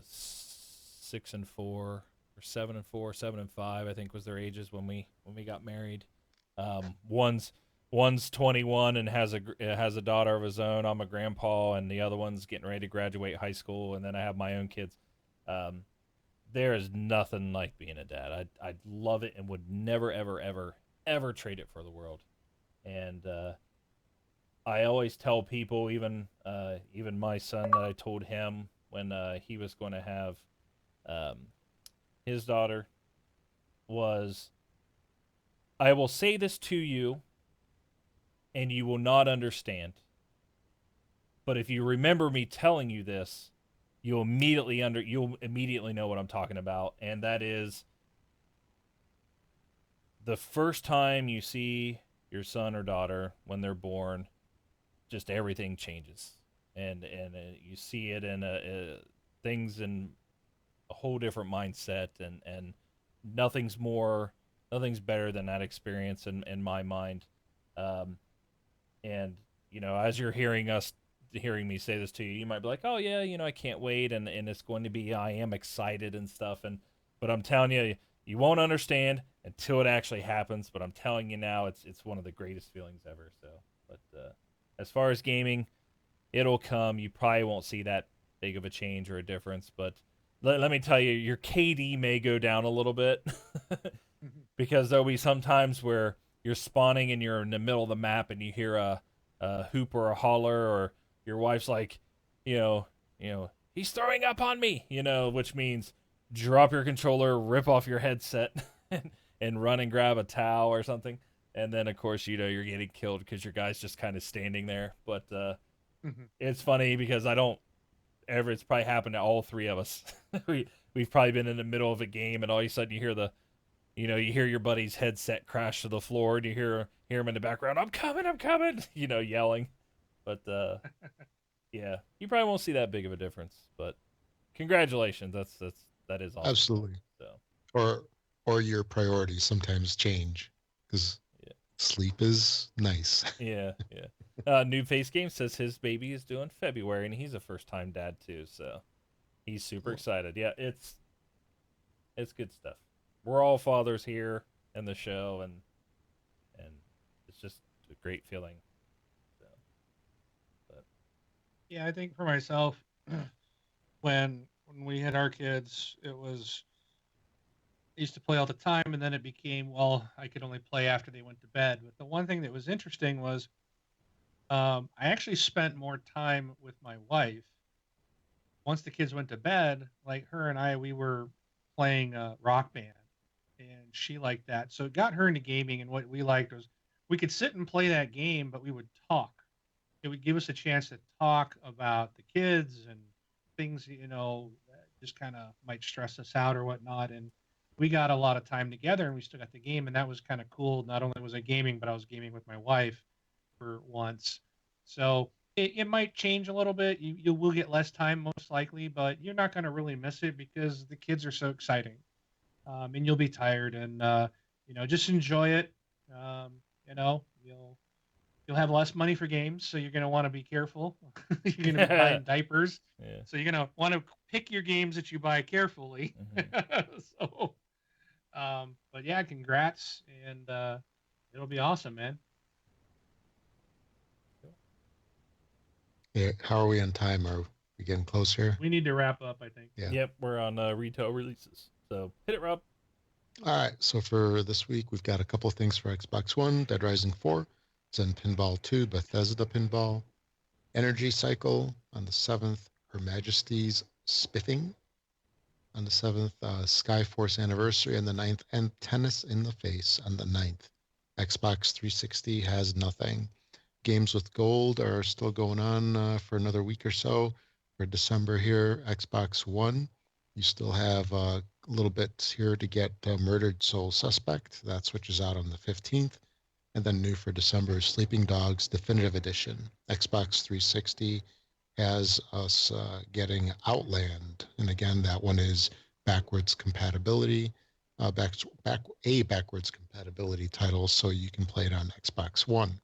6 and 4, or 7 and 4, 7 and 5. I think was their ages when we got married. One's 21 and has a daughter of his own. I'm a grandpa, and the other one's getting ready to graduate high school, and then I have my own kids. Um, there is nothing like being a dad. I love it and would never ever ever ever trade it for the world. And I always tell people, even my son, that I told him when he was going to have um, his daughter was, I will say this to you, and you will not understand. But if you remember me telling you this, you'll immediately know what I'm talking about, and that is the first time you see your son or daughter when they're born, just everything changes, and you see it in things in a whole different mindset, and nothing's more nothing's better than that experience in my mind. um, and as you're hearing me say this to you, you might be like, oh yeah, I can't wait, and it's going to be, I am excited and stuff, but I'm telling you, you won't understand until it actually happens. But I'm telling you now, it's one of the greatest feelings ever. So but as far as gaming, it'll come. You probably won't see that big of a change or a difference, but let me tell you, your KD may go down a little bit because there'll be some times where you're spawning and you're in the middle of the map and you hear a hoop or a holler, or your wife's like, he's throwing up on me, which means drop your controller, rip off your headset, and run and grab a towel or something. And then, of course, you're getting killed because your guy's just kind of standing there. But it's funny because I don't ever. It's probably happened to all three of us. We've probably been in the middle of a game, and all of a sudden you hear your buddy's headset crash to the floor, and you hear him in the background. I'm coming, I'm coming. Yelling. But yeah, you probably won't see that big of a difference. But congratulations, that is awesome. Absolutely. So Or or your priorities sometimes change because yeah, sleep is nice. yeah. New Face Game says his baby is due in February, and he's a first time dad too. So he's super Cool. excited. Yeah, it's good stuff. We're all fathers here in the show, and it's just a great feeling. So, but Yeah, I think for myself, when we had our kids, it was I used to play all the time, and then it became, well, I could only play after they went to bed. But the one thing that was interesting was I actually spent more time with my wife once the kids went to bed. Like her and I, we were playing Rock Band, and she liked that, so it got her into gaming. And what we liked was we could sit and play that game, but we would talk. It would give us a chance to talk about the kids and things, that just kind of might stress us out or whatnot. And we got a lot of time together, and we still got the game, and that was kind of cool. Not only was I gaming, but I was gaming with my wife for once. So it might change a little bit. You will get less time most likely, but you're not going to really miss it because the kids are so exciting, and you'll be tired, and just enjoy it. Um, you'll have less money for games, so you're going to want to be careful. You're going to be buying diapers, Yeah. so you're going to want to pick your games that you buy carefully. So, but yeah, congrats, and it'll be awesome, man. Yeah, how are we on time? Are we getting close here? We need to wrap up, I think. Yeah. Yep, we're on retail releases. So hit it, Rob. All right. So for this week, we've got a couple of things for Xbox One: Dead Rising 4, Zen Pinball 2, Bethesda Pinball, Energy Cycle on the 7th, Her Majesty's Spiffing on the 7th, Skyforce Anniversary on the 9th, and Tennis in the Face on the 9th. Xbox 360 has nothing. Games with Gold are still going on for another week or so. For December here, Xbox One, you still have a little bit here to get Murdered Soul Suspect. That switches out on the 15th. And then new for December is Sleeping Dogs Definitive Edition. Xbox 360 has us getting Outland. And again, that one is backwards compatibility, backwards compatibility title, so you can play it on Xbox One.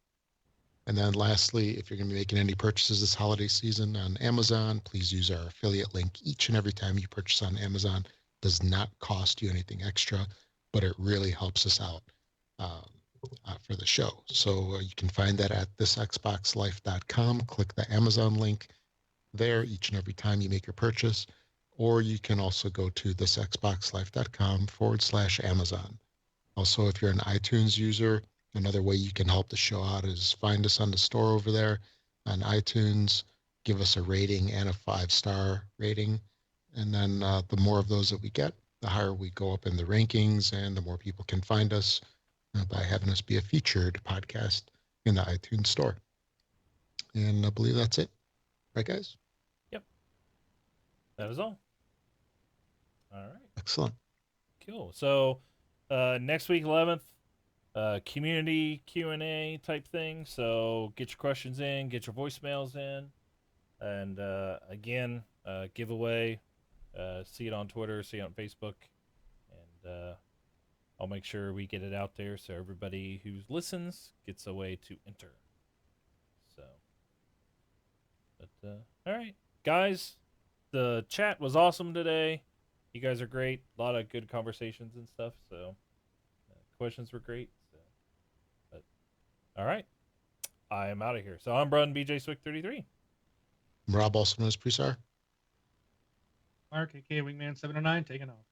And then lastly, if you're going to be making any purchases this holiday season on Amazon, please use our affiliate link each and every time you purchase on Amazon. It does not cost you anything extra, but it really helps us out for the show. So you can find that at thisxboxlife.com. Click the Amazon link there each and every time you make your purchase. Or you can also go to thisxboxlife.com/Amazon. Also, if you're an iTunes user, another way you can help the show out is find us on the store over there on iTunes, give us a rating and a 5-star rating. And then the more of those that we get, the higher we go up in the rankings and the more people can find us by having us be a featured podcast in the iTunes store. And I believe that's it. Right, guys? Yep. That was all. All right. Excellent. Cool. So next week, 11th, community Q&A type thing. So get your questions in, get your voicemails in. And again, giveaway. See it on Twitter, see it on Facebook. And I'll make sure we get it out there so everybody who listens gets a way to enter. So, but all right, guys, the chat was awesome today. You guys are great. A lot of good conversations and stuff. So, questions were great. So, but all right, I am out of here. So I'm Brun BJ Swick 33. Rob, also known as Presar. Mark, aka Wingman 709, taking off.